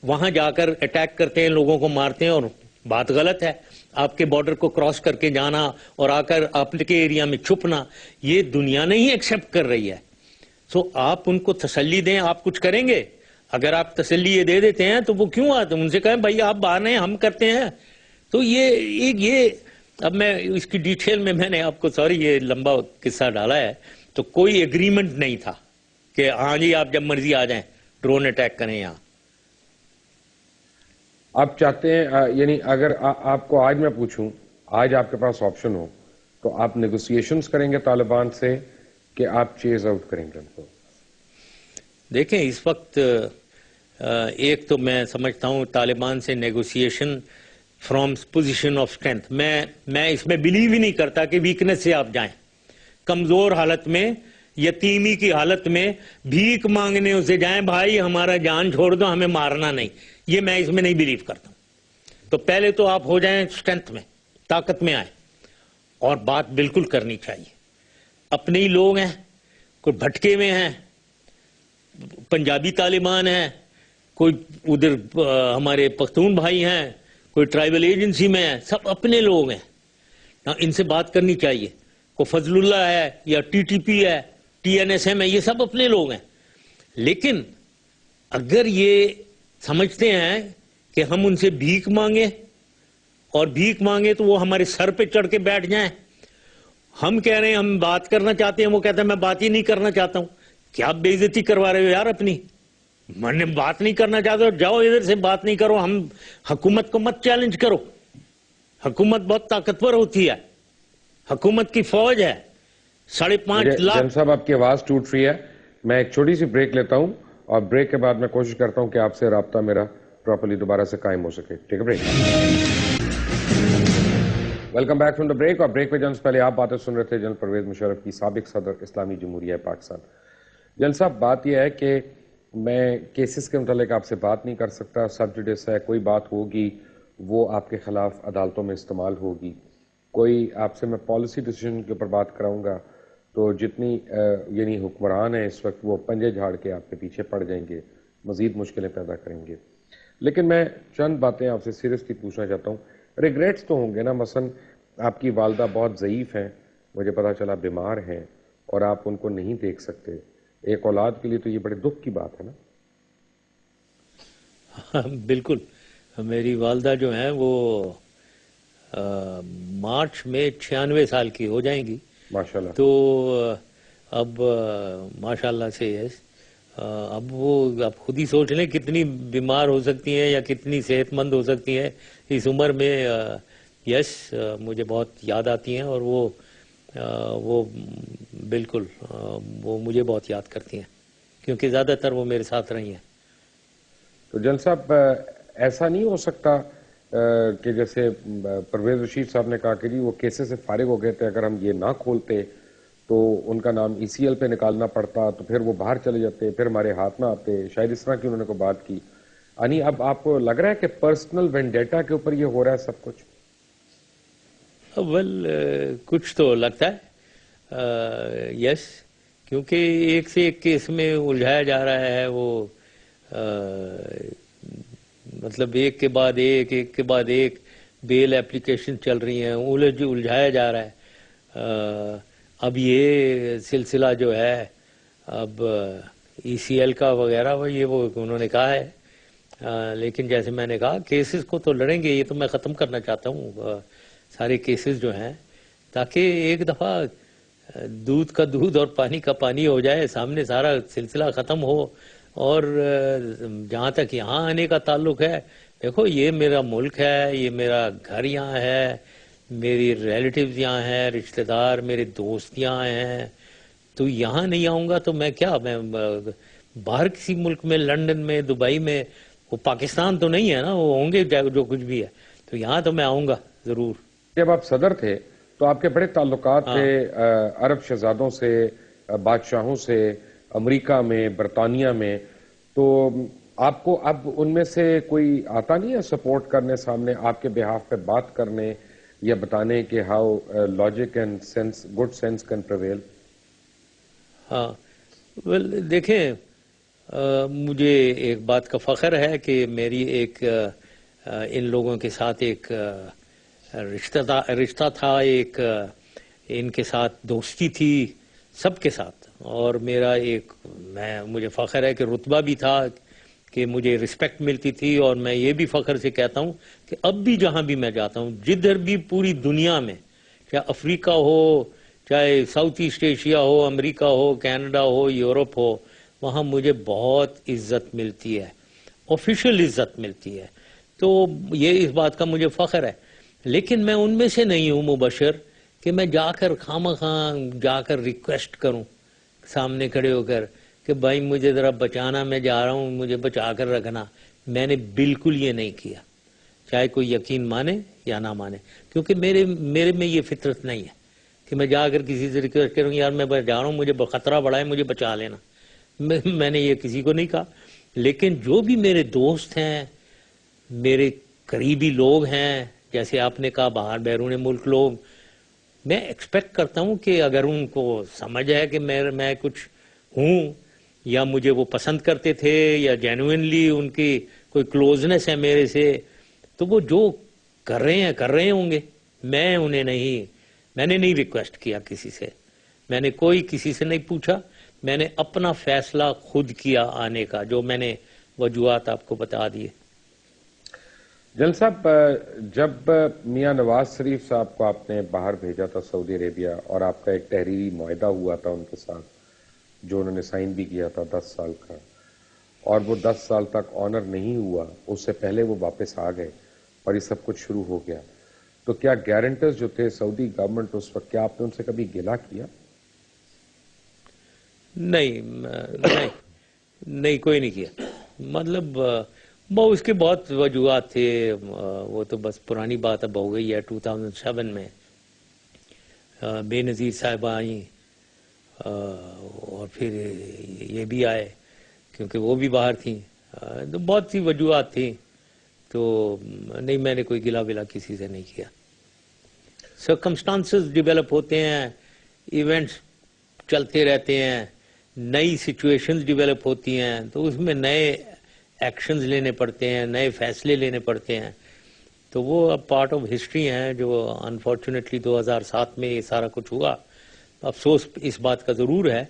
وہاں جا کر اٹیک کرتے ہیں، لوگوں کو مارتے ہیں، اور بات غلط ہے. آپ کے بارڈر کو کراس کر کے جانا اور آ کر آپ کے ایریا میں چھپنا، یہ دنیا نہیں ایکسپٹ کر رہی ہے. سو آپ ان کو تسلی دیں، آپ کچھ کریں گے. اگر آپ تسلی یہ دے دیتے ہیں تو وہ کیوں آتے ہیں؟ ان سے کہیں بھائی آپ باہر ہیں، ہم کرتے ہیں. تو یہ اب میں اس کی ڈیٹیل میں نے آپ کو سوری یہ لمبا قصہ ڈالا ہے. تو کوئی ایگریمنٹ نہیں تھا کہ ہاں جی آپ جب مرضی آ جائیں ڈرون اٹیک کریں یہاں. آپ چاہتے ہیں یعنی اگر آپ کو آج میں پوچھوں، آج آپ کے پاس آپشن ہو تو آپ نیگوسیشنز کریں گے طالبان سے کہ آپ چیز آؤٹ کریں گے ان کو؟ دیکھیں اس وقت ایک تو میں سمجھتا ہوں طالبان سے negotiation from position of strength, میں اس میں بلیو ہی نہیں کرتا کہ ویکنس سے آپ جائیں. کمزور حالت میں، یتیمی کی حالت میں بھیک مانگنے اسے جائیں بھائی ہمارا جان چھوڑ دو، ہمیں مارنا نہیں. یہ میں اس میں نہیں بلیو کرتا ہوں. تو پہلے تو آپ ہو جائیں اسٹرینتھ میں، طاقت میں آئیں، اور بات بالکل کرنی چاہیے. اپنے ہی لوگ ہیں، کوئی بھٹکے ہوئے ہیں، پنجابی طالبان ہیں، کوئی ادھر ہمارے پختون بھائی ہیں، کوئی ٹرائبل ایجنسی میں ہیں، سب اپنے لوگ ہیں. ان سے بات کرنی چاہیے. کوئی فضل اللہ ہے یا ٹی ٹی پی ہے، ٹی این ایس ایم ہے، یہ سب اپنے لوگ ہیں. لیکن اگر یہ سمجھتے ہیں کہ ہم ان سے بھیک مانگیں اور بھیک مانگے تو وہ ہمارے سر پہ چڑھ کے بیٹھ جائیں، ہم کہہ رہے ہیں ہم بات کرنا چاہتے ہیں، وہ کہتے ہیں میں بات ہی نہیں کرنا چاہتا ہوں. کیا بے عزتی کروا رہے ہو یار اپنی؟ میں نے بات نہیں کرنا چاہتا ہوں، جاؤ ادھر سے بات نہیں کرو. ہم حکومت کو مت چیلنج کرو. حکومت بہت طاقتور ہوتی ہے، حکومت کی فوج ہے 5.5 لاکھ. جن صاحب آپ کی آواز ٹوٹ رہی ہے، میں ایک چھوٹی سی بریک لیتا ہوں اور بریک کے بعد میں کوشش کرتا ہوں کہ آپ سے رابطہ میرا پراپرلی دوبارہ سے قائم ہو سکے. ٹھیک ہے break. Welcome back from the break. اور بریک پہ جنرل پہلے آپ باتیں سن رہے تھے جنرل پرویز مشرف کی، سابق صدر اسلامی جمہوریہ پاکستان. جنرل صاحب بات یہ ہے کہ میں کیسز کے متعلق آپ سے بات نہیں کر سکتا، سب جوڈس ہے، کوئی بات ہوگی وہ آپ کے خلاف عدالتوں میں استعمال ہوگی. کوئی آپ سے میں پالیسی ڈیسیجن کے اوپر بات کراؤں گا تو جتنی یعنی حکمران ہیں اس وقت وہ پنجے جھاڑ کے آپ کے پیچھے پڑ جائیں گے، مزید مشکلیں پیدا کریں گے. لیکن میں چند باتیں آپ سے سیریسلی پوچھنا چاہتا ہوں. ریگریٹس تو ہوں گے نا، مثلا آپ کی والدہ بہت ضعیف ہیں، مجھے پتا چلا بیمار ہیں، اور آپ ان کو نہیں دیکھ سکتے. ایک اولاد کے لیے تو یہ بڑے دکھ کی بات ہے نا. بالکل. میری والدہ جو ہیں وہ مارچ میں 96 سال کی ہو جائیں گی. ماشاءاللہ. تو اب ماشاءاللہ سے اب وہ آپ خود ہی سوچ لیں کتنی بیمار ہو سکتی ہیں یا کتنی صحت مند ہو سکتی ہیں اس عمر میں. یس مجھے بہت یاد آتی ہیں اور وہ بالکل وہ مجھے بہت یاد کرتی ہیں کیونکہ زیادہ تر وہ میرے ساتھ رہی ہیں. تو جن صاحب ایسا نہیں ہو سکتا کہ جیسے پرویز رشید صاحب نے کہا کہ جی وہ کیسے سے فارغ ہو گئے تھے, اگر ہم یہ نہ کھولتے تو ان کا نام ECL پہ نکالنا پڑتا تو پھر وہ باہر چلے جاتے, پھر ہمارے ہاتھ نہ آتے, شاید اس طرح کی انہوں نے کوئی بات کی. یعنی اب آپ کو لگ رہا ہے کہ پرسنل وینڈیٹا کے اوپر یہ ہو رہا ہے سب کچھ؟ کچھ تو لگتا ہے. یس کیونکہ ایک سے ایک کیس میں الجھایا جا رہا ہے. وہ مطلب ایک کے بعد ایک بیل ایپلیکیشن چل رہی ہیں, الجھایا جا رہا ہے. اب یہ سلسلہ جو ہے اب ECL کا وغیرہ وہ انہوں نے کہا ہے, لیکن جیسے میں نے کہا کیسز کو تو لڑیں گے. یہ تو میں ختم کرنا چاہتا ہوں سارے کیسز جو ہیں, تاکہ ایک دفعہ دودھ کا دودھ اور پانی کا پانی ہو جائے, سامنے سارا سلسلہ ختم ہو. اور جہاں تک یہاں آنے کا تعلق ہے, دیکھو یہ میرا ملک ہے, یہ میرا گھر یہاں ہے, میری ریلیٹیوز یہاں ہیں, رشتہ دار میرے دوست یہاں ہیں. تو یہاں نہیں آؤں گا تو میں باہر کسی ملک میں, لندن میں, دبئی میں, وہ پاکستان تو نہیں ہے نا, وہ ہوں گے جو کچھ بھی ہے. تو یہاں تو میں آؤں گا ضرور. جب آپ صدر تھے تو آپ کے بڑے تعلقات تھے عرب شہزادوں سے, بادشاہوں سے, امریکہ میں, برطانیہ میں. تو آپ کو اب ان میں سے کوئی آتا نہیں ہے سپورٹ کرنے سامنے, آپ کے بہاف پہ بات کرنے یا بتانے کہ how logic and sense, good sense can prevail? ہاں دیکھیں, مجھے ایک بات کا فخر ہے کہ میری ایک ان لوگوں کے ساتھ ایک رشتہ تھا, ایک ان کے ساتھ دوستی تھی سب کے ساتھ. اور میرا مجھے فخر ہے کہ رتبہ بھی تھا کہ مجھے رسپیکٹ ملتی تھی. اور میں یہ بھی فخر سے کہتا ہوں کہ اب بھی جہاں بھی میں جاتا ہوں, جدھر بھی پوری دنیا میں, چاہے افریقہ ہو, چاہے ساؤتھ ایسٹ ایشیا ہو, امریکہ ہو, کینیڈا ہو, یورپ ہو, وہاں مجھے بہت عزت ملتی ہے, آفیشیل عزت ملتی ہے. تو یہ اس بات کا مجھے فخر ہے. لیکن میں ان میں سے نہیں ہوں مبشر کہ میں جا کر خواہ جا کر ریکویسٹ کروں سامنے کھڑے ہو کر کہ بھائی مجھے ذرا بچانا, میں جا رہا ہوں, مجھے بچا کر رکھنا. میں نے بالکل یہ نہیں کیا, چاہے کوئی یقین مانے یا نہ مانے, کیونکہ میرے میں یہ فطرت نہیں ہے کہ میں جا کر کسی سے ریکویسٹ کروں یار میں جا رہا ہوں, مجھے خطرہ بڑا ہے, مجھے بچا لینا. میں نے یہ کسی کو نہیں کہا. لیکن جو بھی میرے دوست ہیں, میرے قریبی لوگ ہیں, جیسے آپ نے کہا باہر بیرون ملک لوگ, میں ایکسپیکٹ کرتا ہوں کہ اگر ان کو سمجھ ہے کہ میں کچھ ہوں, یا مجھے وہ پسند کرتے تھے, یا جینوئنلی ان کی کوئی کلوزنس ہے میرے سے, تو وہ جو کر رہے ہوں گے. میں نے نہیں ریکویسٹ کیا کسی سے, میں نے کسی سے نہیں پوچھا. میں نے اپنا فیصلہ خود کیا آنے کا, جو میں نے وجوہات آپ کو بتا دیے. جن صاحب, جب میاں نواز شریف صاحب کو آپ نے باہر بھیجا تھا سعودی عربیہ, اور آپ کا ایک تحریری معاہدہ ہوا تھا ان کے ساتھ جو انہوں نے سائن بھی کیا تھا 10 سال کا, اور وہ 10 سال تک آنر نہیں ہوا, اس سے پہلے وہ واپس آ گئے اور یہ سب کچھ شروع ہو گیا, تو کیا گارنٹرز جو تھے سعودی گورنمنٹ اس وقت, کیا آپ نے ان سے کبھی گلہ کیا؟ نہیں کوئی نہیں کیا. مطلب وہ اس کے بہت وجوہات تھے, وہ تو بس پرانی بات اب ہو گئی ہے. 2007 میں بے نظیر صاحبہ آئیں, اور پھر یہ بھی آئے کیونکہ وہ بھی باہر تھیں, تو بہت سی وجوہات تھیں. تو نہیں, میں نے کوئی گلہ ولا کسی سے نہیں کیا. سرکمسٹانسز ڈیولپ ہوتے ہیں, ایونٹس چلتے رہتے ہیں, نئی سچویشنز ڈیولپ ہوتی ہیں, تو اس میں نئے ایکشنز لینے پڑتے ہیں, نئے فیصلے لینے پڑتے ہیں. تو وہ اب پارٹ آف ہسٹری ہیں, جو انفارچونیٹلی 2007 میں یہ سارا کچھ ہوا. افسوس اس بات کا ضرور ہے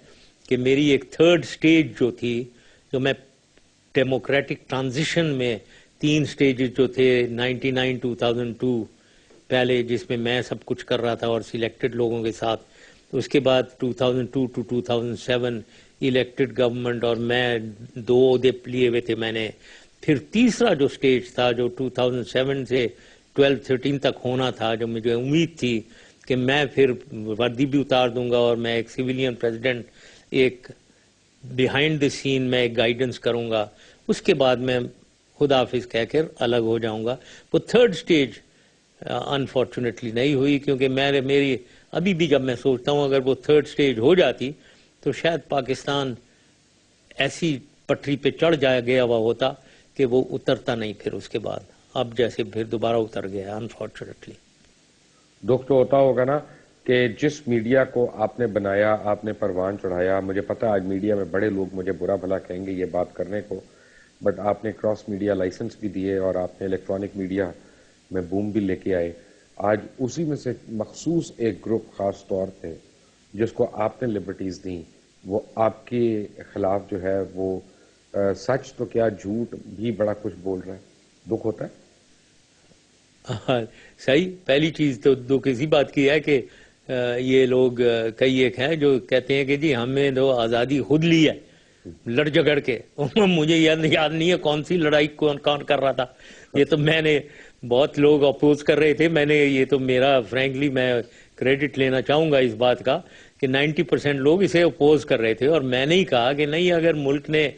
کہ میری ایک تھرڈ سٹیج جو تھی، جو میں ڈیموکریٹک ٹرانزیشن میں 3 سٹیجز جو تھے 99 2002 پہلے، جس میں میں سب کچھ کر رہا تھا اور سلیکٹڈ لوگوں کے ساتھ، اس کے بعد 2002 to 2007 الیکٹڈ گورنمنٹ اور میں 2 عہدے لیے ہوئے تھے میں نے. پھر تیسرا جو سٹیج تھا جو 2007 سے 12-13 تک ہونا تھا، جو مجھے امید تھی کہ میں پھر وردی بھی اتار دوں گا اور میں ایک سویلین پریزیڈنٹ، ایک بیہائنڈ دی سین میں ایک گائیڈنس کروں گا، اس کے بعد میں خدا حافظ کہہ کر الگ ہو جاؤں گا. وہ تھرڈ سٹیج انفارچونیٹلی نہیں ہوئی، کیونکہ میری ابھی بھی جب میں سوچتا ہوں اگر وہ تھرڈ سٹیج ہو جاتی تو شاید پاکستان ایسی پٹری پہ چڑھ گیا ہوا ہوتا کہ وہ اترتا نہیں پھر اس کے بعد، اب جیسے پھر دوبارہ اتر گیا انفارچونیٹلی. دکھ تو ہوتا ہوگا نا کہ جس میڈیا کو آپ نے بنایا، آپ نے پروان چڑھایا. مجھے پتا آج میڈیا میں بڑے لوگ مجھے برا بھلا کہیں گے یہ بات کرنے کو، بٹ آپ نے کراس میڈیا لائسنس بھی دیے اور آپ نے الیکٹرانک میڈیا میں بوم بھی لے کے آئے. آج اسی میں سے مخصوص ایک گروپ خاص طور پہ جس کو آپ نے لبرٹیز دیں، وہ آپ کے خلاف جو ہے وہ سچ تو کیا جھوٹ بھی بڑا کچھ بول رہا ہے. دکھ ہوتا ہے؟ صحیح. پہلی چیز تو دکھ اسی بات کی ہے کہ یہ لوگ کئی ایک ہیں جو کہتے ہیں کہ جی ہمیں تو آزادی خود لی ہے لڑ جگڑ کے. مجھے یاد نہیں ہے کون سی لڑائی کون کر رہا تھا. یہ تو میں نے بہت لوگ اپوز کر رہے تھے. میں نے یہ تو میرا فرینکلی میں کریڈٹ لینا چاہوں گا اس بات کا کہ 90% لوگ اسے اپوز کر رہے تھے، اور میں نے ہی کہا کہ نہیں، اگر ملک نے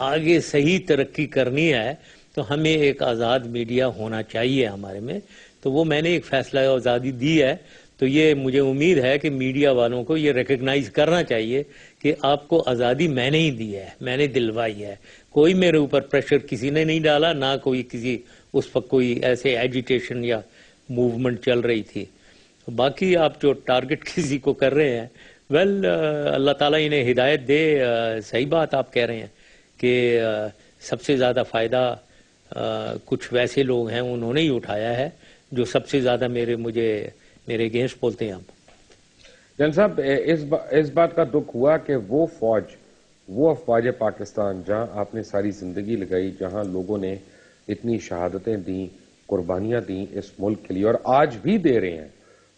آگے صحیح ترقی کرنی ہے تو ہمیں ایک آزاد میڈیا ہونا چاہیے ہمارے میں. تو وہ میں نے ایک فیصلہ آزادی دی ہے. تو یہ مجھے امید ہے کہ میڈیا والوں کو یہ ریکگنائز کرنا چاہیے کہ آپ کو آزادی میں نے ہی دی ہے، میں نے دلوائی ہے. کوئی میرے اوپر پریشر کسی نے نہیں ڈالا، نہ کوئی کسی اس وقت کوئی ایسے ایجیٹیشن یا موومنٹ چل رہی تھی. باقی آپ جو ٹارگٹ کسی کو کر رہے ہیں، اللہ تعالیٰ انہیں ہدایت دے. صحیح بات آپ کہہ رہے ہیں کہ سب سے زیادہ فائدہ کچھ ویسے لوگ ہیں انہوں نے ہی اٹھایا ہے جو سب سے زیادہ میرے اگینسٹ بولتے ہیں. جن صاحب اس بات کا دکھ ہوا کہ وہ افواج پاکستان جہاں آپ نے ساری زندگی لگائی، جہاں لوگوں نے اتنی شہادتیں دیں، قربانیاں دیں اس ملک کے لیے اور آج بھی دے رہے ہیں،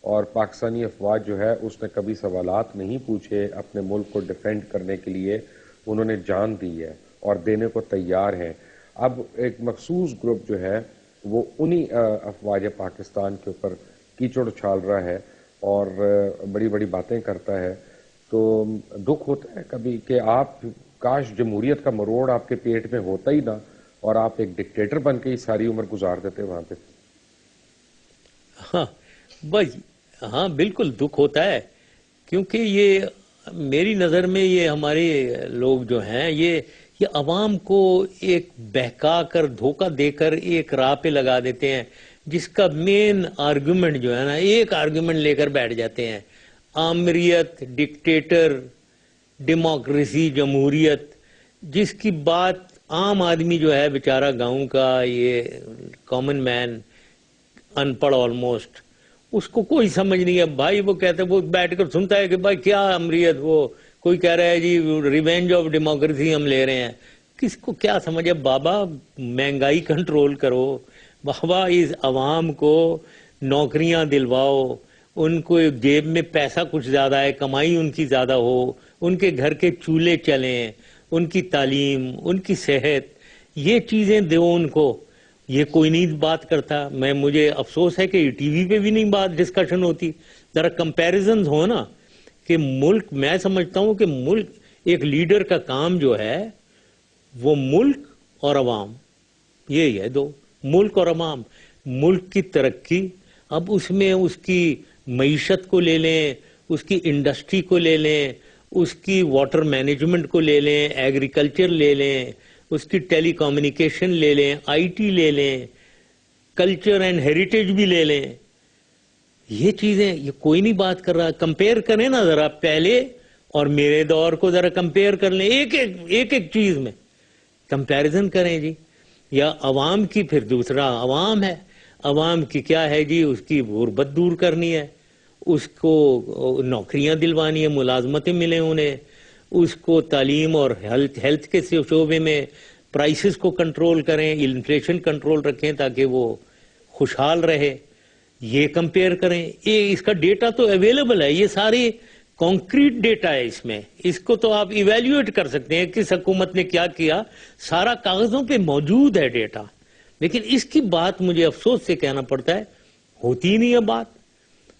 اور پاکستانی افواج جو ہے اس نے کبھی سوالات نہیں پوچھے. اپنے ملک کو ڈیفینڈ کرنے کے لیے انہوں نے جان دی ہے اور دینے کو تیار ہیں. اب ایک مخصوص گروپ جو ہے وہ انہی افواج پاکستان کے اوپر کیچڑ اچھال رہا ہے اور بڑی بڑی باتیں کرتا ہے. تو دکھ ہوتا ہے کبھی کہ آپ کاش جمہوریت کا مروڑ آپ کے پیٹ میں ہوتا ہی نہ اور آپ ایک ڈکٹیٹر بن کے ہی ساری عمر گزار دیتے وہاں پہ. ہاں بھائی، ہاں بالکل دکھ ہوتا ہے، کیونکہ یہ میری نظر میں یہ ہمارے لوگ جو ہیں یہ عوام کو ایک بہکا کر دھوکہ دے کر ایک راہ پہ لگا دیتے ہیں، جس کا مین آرگومنٹ جو ہے نا، ایک آرگومنٹ لے کر بیٹھ جاتے ہیں: آمریت، ڈکٹیٹر، ڈیموکریسی، جمہوریت. جس کی بات عام آدمی جو ہے بیچارہ گاؤں کا، یہ کامن مین، ان پڑھ آلموسٹ، اس کو کوئی سمجھ نہیں ہے بھائی. وہ کہتے ہیں، وہ بیٹھ کر سنتا ہے کہ بھائی کیا امریت، وہ کوئی کہہ رہا ہے جی ریونج آف ڈیموکریسی ہم لے رہے ہیں. کس کو کیا سمجھے بابا؟ مہنگائی کنٹرول کرو بابا، اس عوام کو نوکریاں دلواؤ، ان کو جیب میں پیسہ کچھ زیادہ ہے، کمائی ان کی زیادہ ہو، ان کے گھر کے چولہے چلیں، ان کی تعلیم، ان کی صحت، یہ چیزیں دو ان کو. یہ کوئی نہیں بات کرتا. مجھے افسوس ہے کہ ٹی وی پہ بھی نہیں بات ڈسکشن ہوتی. ذرا کمپیریزنز ہو نا کہ ملک، میں سمجھتا ہوں کہ ملک، ایک لیڈر کا کام جو ہے وہ ملک اور عوام، یہی ہے دو، ملک اور عوام. ملک کی ترقی، اب اس میں اس کی معیشت کو لے لیں، اس کی انڈسٹری کو لے لیں، اس کی واٹر مینجمنٹ کو لے لیں، ایگریکلچر لے لیں، اس کی ٹیلی کمیونیکیشن لے لیں، آئی ٹی لے لیں، کلچر اینڈ ہیریٹیج بھی لے لیں. یہ چیزیں یہ کوئی نہیں بات کر رہا. کمپیئر کریں نا ذرا پہلے اور میرے دور کو ذرا کمپیئر کر لیں، ایک چیز میں کمپیریزن کریں جی. یا عوام کی، پھر دوسرا عوام ہے، عوام کی کیا ہے جی، اس کی غربت دور کرنی ہے، اس کو نوکریاں دلوانی ہے، ملازمتیں ملیں انہیں، اس کو تعلیم اور ہیلتھ کے شعبے میں پرائسز کو کنٹرول کریں، انفلیشن کنٹرول رکھیں تاکہ وہ خوشحال رہے، یہ کمپیئر کریں. یہ اس کا ڈیٹا تو اویلیبل ہے، یہ سارے کانکریٹ ڈیٹا ہے اس میں، اس کو تو آپ ایویلیویٹ کر سکتے ہیں کس حکومت نے کیا کیا، سارا کاغذوں پہ موجود ہے ڈیٹا. لیکن اس کی بات مجھے افسوس سے کہنا پڑتا ہے ہوتی ہی نہیں ہے.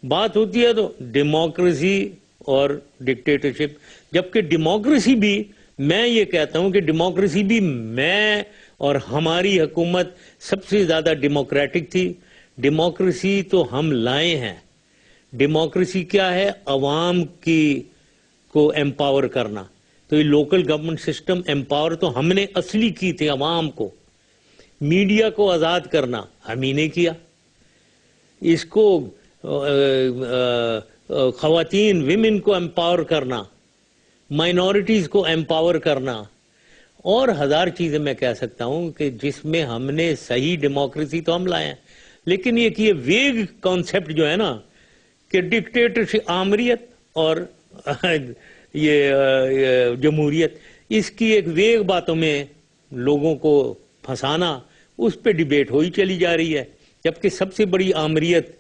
بات ہوتی ہے تو ڈیموکریسی اور ڈکٹیٹرشپ، جبکہ ڈیموکریسی بھی، میں یہ کہتا ہوں کہ ڈیموکریسی بھی میں اور ہماری حکومت سب سے زیادہ ڈیموکریٹک تھی. ڈیموکریسی تو ہم لائے ہیں. ڈیموکریسی کیا ہے؟ عوام کو ایمپاور کرنا. تو یہ لوکل گورنمنٹ سسٹم ایمپاور تو ہم نے اصلی کی تھی عوام کو. میڈیا کو آزاد کرنا ہم ہی نے کیا. اس کو خواتین ویمن کو ایمپاور کرنا، مائنورٹیز کو ایمپاور کرنا، اور ہزار چیزیں میں کہہ سکتا ہوں کہ جس میں ہم نے صحیح ڈیموکریسی تو ہم لائے ہیں. لیکن یہ ویگ کانسیپٹ جو ہے نا کہ ڈکٹیٹرشپ، آمریت اور یہ جمہوریت، اس کی ایک ویگ باتوں میں لوگوں کو پھنسانا، اس پہ ڈیبیٹ ہوئی چلی جا رہی ہے. جبکہ سب سے بڑی آمریت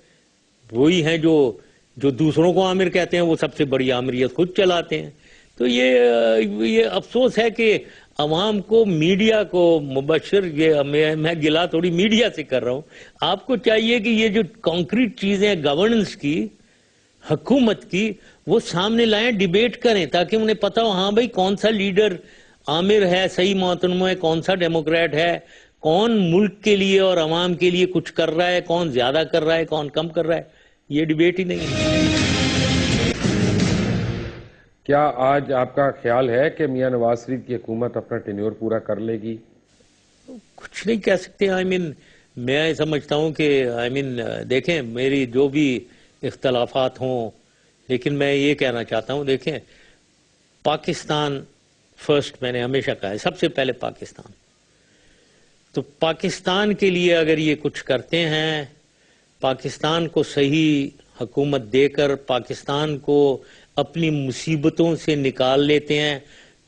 وہی ہیں جو دوسروں کو آمر کہتے ہیں، وہ سب سے بڑی آمریت خود چلاتے ہیں. تو یہ افسوس ہے کہ عوام کو، میڈیا کو، مبشر، یہ میں گلا تھوڑی میڈیا سے کر رہا ہوں، آپ کو چاہیے کہ یہ جو کانکریٹ چیزیں گورننس کی، حکومت کی، وہ سامنے لائیں، ڈیبیٹ کریں تاکہ انہیں پتا ہو ہاں بھائی کون سا لیڈر آمر ہے، صحیح معتنم ہے، کون سا ڈیموکریٹ ہے، کون ملک کے لیے اور عوام کے لیے کچھ کر رہا ہے، کون زیادہ کر رہا ہے، کون کم کر رہا ہے. یہ ڈیبیٹ ہی نہیں ہے. کیا آج آپ کا خیال ہے کہ میاں نواز شریف کی حکومت اپنا ٹینیور پورا کر لے گی؟ کچھ نہیں کہہ سکتے. میں سمجھتا ہوں کہ دیکھیں میری جو بھی اختلافات ہوں، لیکن میں یہ کہنا چاہتا ہوں، دیکھیں پاکستان فرسٹ، میں نے ہمیشہ کہا ہے سب سے پہلے پاکستان. تو پاکستان کے لیے اگر یہ کچھ کرتے ہیں، پاکستان کو صحیح حکومت دے کر پاکستان کو اپنی مصیبتوں سے نکال لیتے ہیں،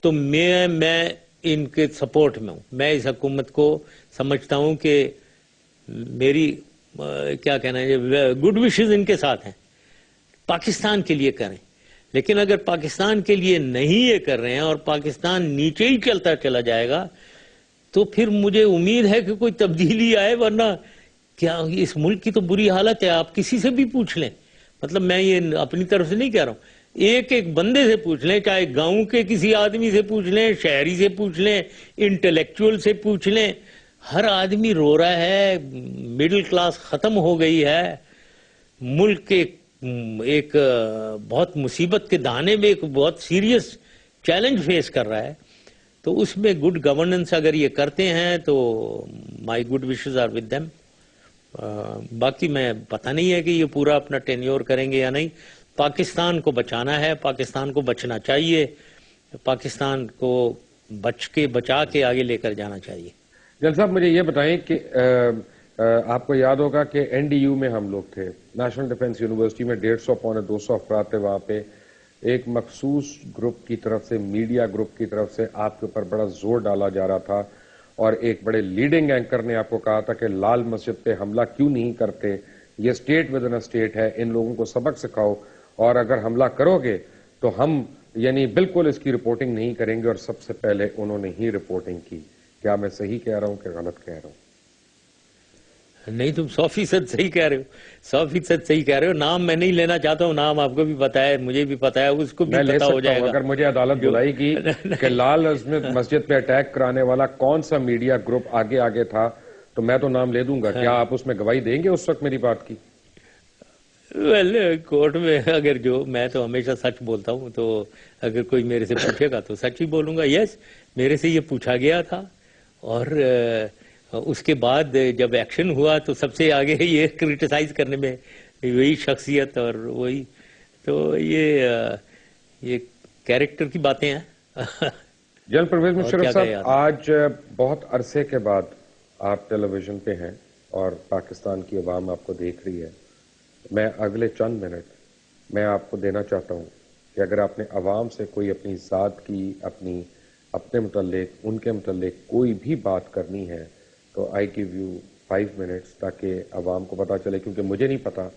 تو میں ان کے سپورٹ میں ہوں. میں اس حکومت کو سمجھتا ہوں کہ میری کیا کہنا ہے، گڈ وشز ان کے ساتھ ہیں، پاکستان کے لیے کریں. لیکن اگر پاکستان کے لیے نہیں یہ کر رہے ہیں اور پاکستان نیچے ہی چلتا چلا جائے گا، تو پھر مجھے امید ہے کہ کوئی تبدیلی آئے. ورنہ کیا اس ملک کی تو بری حالت ہے. آپ کسی سے بھی پوچھ لیں، مطلب میں یہ اپنی طرف سے نہیں کہہ رہا ہوں، ایک بندے سے پوچھ لیں، چاہے گاؤں کے کسی آدمی سے پوچھ لیں، شہری سے پوچھ لیں، انٹلیکچوئل سے پوچھ لیں، ہر آدمی رو رہا ہے. مڈل کلاس ختم ہو گئی ہے. ملک ایک بہت مصیبت کے دہانے میں ایک بہت سیریس چیلنج فیس کر رہا ہے. تو اس میں گڈ گورننس اگر یہ کرتے ہیں تو my good wishes are with them. باقی میں پتہ نہیں ہے کہ یہ پورا اپنا ٹینیور کریں گے یا نہیں. پاکستان کو بچانا ہے، پاکستان کو بچنا چاہیے، پاکستان کو بچا کے آگے لے کر جانا چاہیے. جل صاحب مجھے یہ بتائیں کہ آپ کو یاد ہوگا کہ این ڈی یو میں ہم لوگ تھے، نیشنل ڈیفنس یونیورسٹی میں 150 پونے 200 افراد تھے. وہاں پہ ایک مخصوص گروپ کی طرف سے، میڈیا گروپ کی طرف سے آپ کے اوپر بڑا زور ڈالا جا رہا تھا، اور ایک بڑے لیڈنگ اینکر نے آپ کو کہا تھا کہ لال مسجد پہ حملہ کیوں نہیں کرتے، یہ اسٹیٹ ود ان اسٹیٹ ہے، ان لوگوں کو سبق سکھاؤ، اور اگر حملہ کرو گے تو ہم بالکل اس کی رپورٹنگ نہیں کریں گے. اور سب سے پہلے انہوں نے ہی رپورٹنگ کی. کیا میں صحیح کہہ رہا ہوں کہ غلط کہہ رہا ہوں؟ نہیں، تم 100% صحیح کہہ رہے ہو، 100% صحیح کہہ رہے ہو. نام میں نہیں لینا چاہتا ہوں، نام آپ کو بھی پتا ہے، مجھے بھی پتا ہے، اس کو بھی پتا ہو جائے گا. اگر مجھے عدالت بلائے گی کہ لال مسجد پہ اٹیک کرانے والا کون سا میڈیا گروپ آگے تھا، تو میں تو نام لے دوں گا. کیا آپ اس میں گواہی دیں گے اس وقت میری بات کی؟ کورٹ میں اگر میں تو ہمیشہ سچ بولتا ہوں، تو اگر کوئی میرے سے پوچھے گا تو سچ ہی بولوں گا. یس، میرے سے یہ پوچھا گیا تھا، اور اس کے بعد جب ایکشن ہوا تو سب سے آگے یہ کرٹیسائز کرنے میں وہی شخصیت، اور وہی تو یہ کیریکٹر کی باتیں ہیں. جنرل پرویز مشرف صاحب، آج بہت عرصے کے بعد آپ ٹیلی ویژن پہ ہیں اور پاکستان کی عوام آپ کو دیکھ رہی ہے. میں اگلے چند منٹ میں آپ کو دینا چاہتا ہوں کہ اگر آپ نے عوام سے کوئی اپنی ذات کی اپنے متعلق ان کے متعلق کوئی بھی بات کرنی ہے تو آئی گیو یو 5 منٹس تاکہ عوام کو پتہ چلے، کیونکہ مجھے نہیں پتا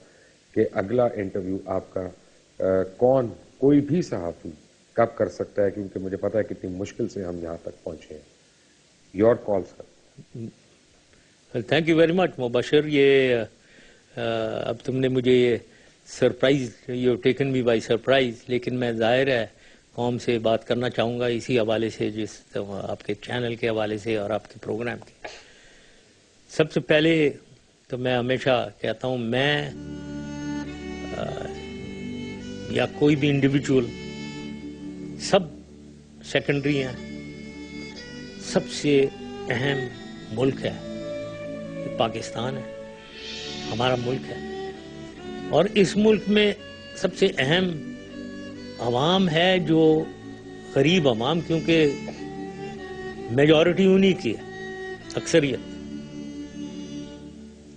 کہ اگلا انٹرویو آپ کا کون کوئی بھی صحافی کب کر سکتا ہے، کیونکہ مجھے پتا ہے کتنی مشکل سے ہم یہاں تک پہنچے ہیں. Your call sir. Thank you very much Mubashir. یہ اب تم نے مجھے یہ surprise, you taken me by surprise, لیکن میں ظاہر ہے قوم سے بات کرنا چاہوں گا اسی حوالے سے، جس آپ کے چینل کے حوالے سے اور آپ کے پروگرام کے. سب سے پہلے تو میں ہمیشہ کہتا ہوں، میں یا کوئی بھی انڈیویجول سب سیکنڈری ہیں. سب سے اہم ملک ہے پاکستان ہے، ہمارا ملک ہے، اور اس ملک میں سب سے اہم عوام ہے جو غریب عوام، کیونکہ میجورٹی انہی کی ہے، اکثریت.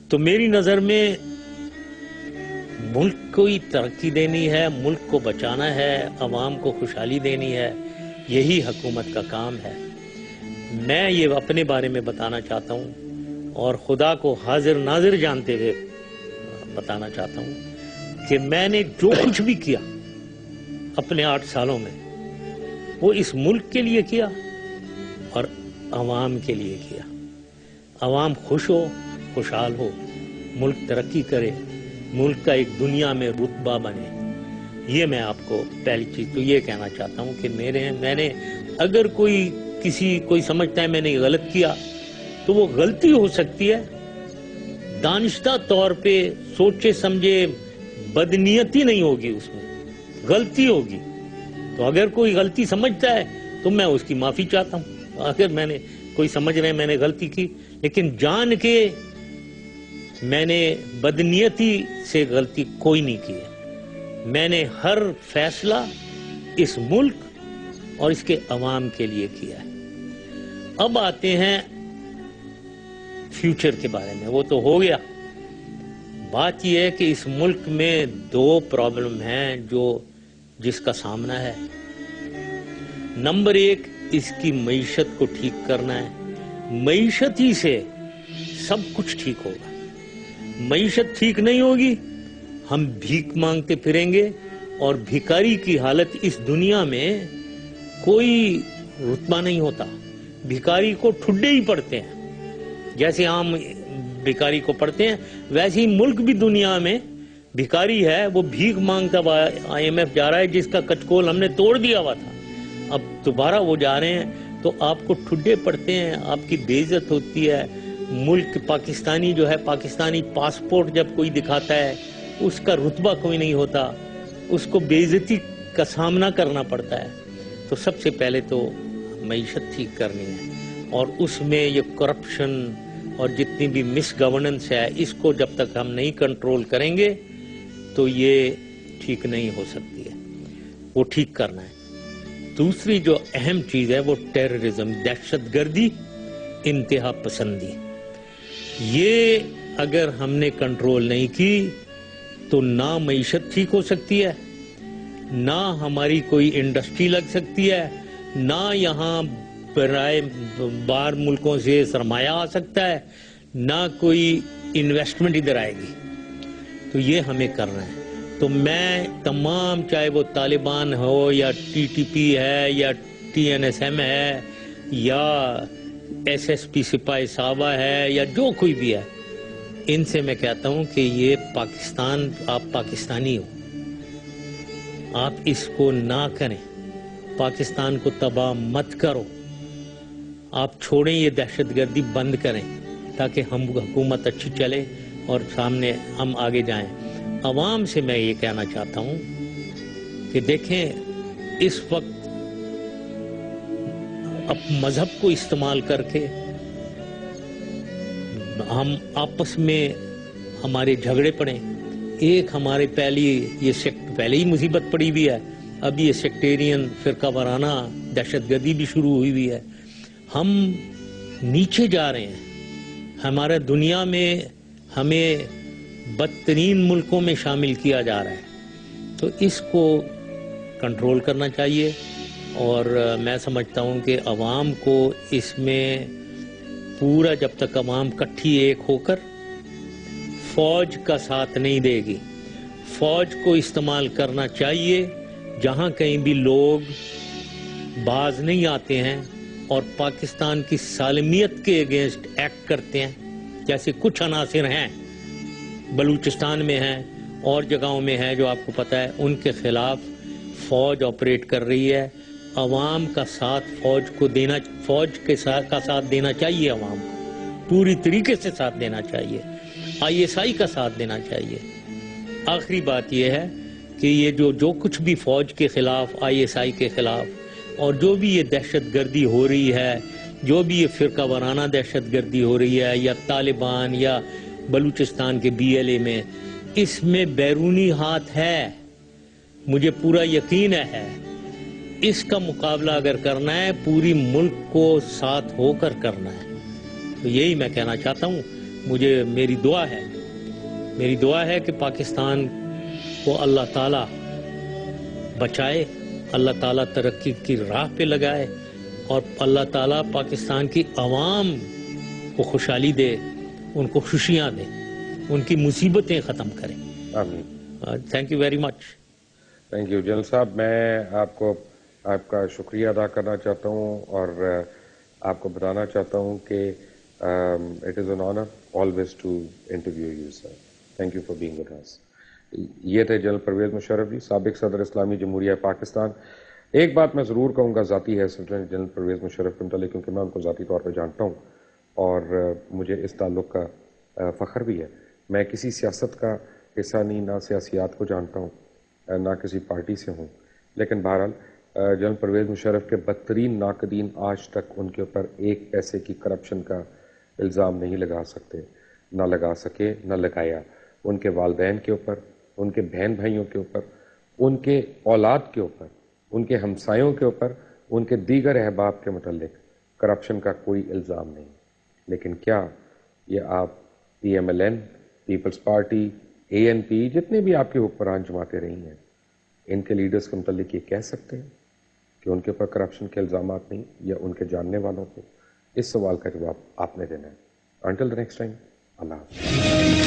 تو میری نظر میں ملک کو ہی ترقی دینی ہے، ملک کو بچانا ہے، عوام کو خوشحالی دینی ہے، یہی حکومت کا کام ہے. میں یہ اپنے بارے میں بتانا چاہتا ہوں اور خدا کو حاضر ناظر جانتے ہوئے بتانا چاہتا ہوں کہ میں نے جو کچھ بھی کیا اپنے 8 سالوں میں وہ اس ملک کے لیے کیا اور عوام کے لیے کیا. عوام خوش ہو، خوشحال ہو، ملک ترقی کرے، ملک کا ایک دنیا میں رتبہ بنے. یہ میں آپ کو پہلی چیز تو یہ کہنا چاہتا ہوں کہ میں نے اگر کوئی سمجھتا ہے میں نے غلط کیا تو وہ غلطی ہو سکتی ہے، دانشتہ طور پہ سوچے سمجھے، بدنیتی نہیں ہوگی، اس میں غلطی ہوگی. تو اگر کوئی غلطی سمجھتا ہے تو میں اس کی معافی چاہتا ہوں. اگر میں نے کوئی سمجھ رہے ہیں میں نے غلطی کی، لیکن جان کے میں نے بدنیتی سے غلطی کوئی نہیں کی ہے. میں نے ہر فیصلہ اس ملک اور اس کے عوام کے لیے کیا ہے. اب آتے ہیں فیوچر کے بارے میں. وہ تو ہو گیا. بات یہ ہے کہ اس ملک میں 2 پرابلم ہیں جس کا سامنا ہے. نمبر 1، اس کی معیشت کو ٹھیک کرنا ہے. معیشت ہی سے سب کچھ ٹھیک ہوگا. معیشت ٹھیک نہیں ہوگی، ہم بھیک مانگتے پھریں گے، اور بھیکاری کی حالت اس دنیا میں کوئی رتبہ نہیں ہوتا. بھیکاری کو ٹھڈے ہی پڑتے ہیں. جیسے ہم بھیکاری کو پڑھتے ہیں ویسے ہی ملک بھی دنیا میں بھیکاری ہے. وہ بھیک مانگتا IMF جا رہا ہے، جس کا کچکول ہم نے توڑ دیا ہوا تھا. اب دوبارہ وہ جا رہے ہیں تو آپ کو ٹھڈے پڑتے ہیں، آپ کی بے عزت ہوتی ہے. ملک پاکستانی جو ہے، پاکستانی پاسپورٹ جب کوئی دکھاتا ہے اس کا رتبہ کوئی نہیں ہوتا، اس کو بے عزتی کا سامنا کرنا پڑتا ہے. تو سب سے پہلے تو معیشت ٹھیک کرنی ہے، اور اس میں یہ کرپشن اور جتنی بھی مس گورننس ہے، اس کو جب تک ہم نہیں کنٹرول کریں گے تو یہ ٹھیک نہیں ہو سکتی ہے. وہ ٹھیک کرنا ہے. دوسری جو اہم چیز ہے وہ ٹیررزم، دہشت گردی، انتہا پسندی. یہ اگر ہم نے کنٹرول نہیں کی تو نہ معیشت ٹھیک ہو سکتی ہے، نہ ہماری کوئی انڈسٹری لگ سکتی ہے، نہ یہاں برائے باہر ملکوں سے سرمایہ آ سکتا ہے، نہ کوئی انویسٹمنٹ ادھر آئے گی. تو یہ ہمیں کرنا ہے. تو میں تمام، چاہے وہ طالبان ہو یا TTP ہے یا TNSM ہے یا SSP سپاہی صحابہ ہے یا جو کوئی بھی ہے، ان سے میں کہتا ہوں کہ یہ پاکستان، آپ پاکستانی ہو، آپ اس کو نہ کریں. پاکستان کو تباہ مت کرو. آپ چھوڑیں یہ دہشت گردی، بند کریں تاکہ ہم حکومت اچھی چلے اور سامنے ہم آگے جائیں. عوام سے میں یہ کہنا چاہتا ہوں کہ دیکھیں، اس وقت اب مذہب کو استعمال کر کے ہم آپس میں ہمارے جھگڑے پڑیں. ایک ہمارے پہلے ہی مصیبت پڑی ہوئی ہے، اب یہ سیکٹیرین فرقہ وارانہ دہشت گردی بھی شروع ہوئی ہوئی ہے. ہم نیچے جا رہے ہیں. ہمارا دنیا میں ہمیں بدترین ملکوں میں شامل کیا جا رہا ہے. تو اس کو کنٹرول کرنا چاہیے، اور میں سمجھتا ہوں کہ عوام کو اس میں پورا، جب تک عوام کٹھی ایک ہو کر فوج کا ساتھ نہیں دے گی، فوج کو استعمال کرنا چاہیے جہاں کہیں بھی لوگ باز نہیں آتے ہیں اور پاکستان کی سالمیت کے اگینسٹ ایکٹ کرتے ہیں، جیسے کچھ عناصر ہیں بلوچستان میں ہیں اور جگہوں میں ہیں جو آپ کو پتہ ہے، ان کے خلاف فوج آپریٹ کر رہی ہے۔ عوام کا ساتھ فوج کو دینا، فوج کے ساتھ کا ساتھ دینا چاہیے، عوام کو پوری طریقے سے ساتھ دینا چاہیے، ISI کا ساتھ دینا چاہیے۔ آخری بات یہ ہے کہ یہ جو کچھ بھی فوج کے خلاف، ISI کے خلاف، اور جو بھی یہ دہشت گردی ہو رہی ہے، جو بھی یہ فرقہ وارانہ دہشت گردی ہو رہی ہے، یا طالبان یا بلوچستان کے BLA میں، اس میں بیرونی ہاتھ ہے، مجھے پورا یقین ہے۔ اس کا مقابلہ اگر کرنا ہے، پوری ملک کو ساتھ ہو کر کرنا ہے۔ تو یہی میں کہنا چاہتا ہوں، میری دعا ہے کہ پاکستان کو اللہ تعالیٰ بچائے، اللہ تعالیٰ ترقی کی راہ پہ لگائے، اور اللہ تعالیٰ پاکستان کی عوام کو خوشحالی دے، ان کو خوشیاں دے، ان کی مصیبتیں ختم کرے۔ آمین۔ Thank you very much. Thank you general صاحب، میں آپ کا شکریہ ادا کرنا چاہتا ہوں، اور آپ کو بتانا چاہتا ہوں کہ it is an honour always to interview you sir. Thank you for being with us. یہ تھے جنرل پرویز مشرف جی، سابق صدر اسلامی جمہوریہ پاکستان۔ ایک بات میں ضرور کہوں گا ذاتی حیثیت سے جنرل پرویز مشرف کے متعلق، کیونکہ میں ان کو ذاتی طور پہ جانتا ہوں اور مجھے اس تعلق کا فخر بھی ہے۔ میں کسی سیاست کا حصہ نہیں، نہ سیاسیات کو جانتا ہوں، نہ کسی پارٹی سے ہوں، لیکن بہرحال جنرل پرویز مشرف کے بدترین ناقدین آج تک ان کے اوپر ایک پیسے کی کرپشن کا الزام نہیں لگا سکتے، نہ لگا سکے، نہ لگایا۔ ان کے والدین کے اوپر، ان کے بہن بھائیوں کے اوپر، ان کے اولاد کے اوپر، ان کے ہمسایوں کے اوپر، ان کے دیگر احباب کے متعلق کرپشن کا کوئی الزام نہیں۔ لیکن کیا یہ آپ PMLN، پیپلز پارٹی، ANP، جتنے بھی آپ کے حکمران جماعتیں رہی ہیں، ان کے لیڈرز کے متعلق یہ کہہ سکتے ہیں کہ ان کے اوپر کرپشن کے الزامات نہیں، یا ان کے جاننے والوں کو؟ اس سوال کا جواب آپ نے دینا ہے۔ انٹل دی نیکسٹ ٹائم، اللہ حافظ۔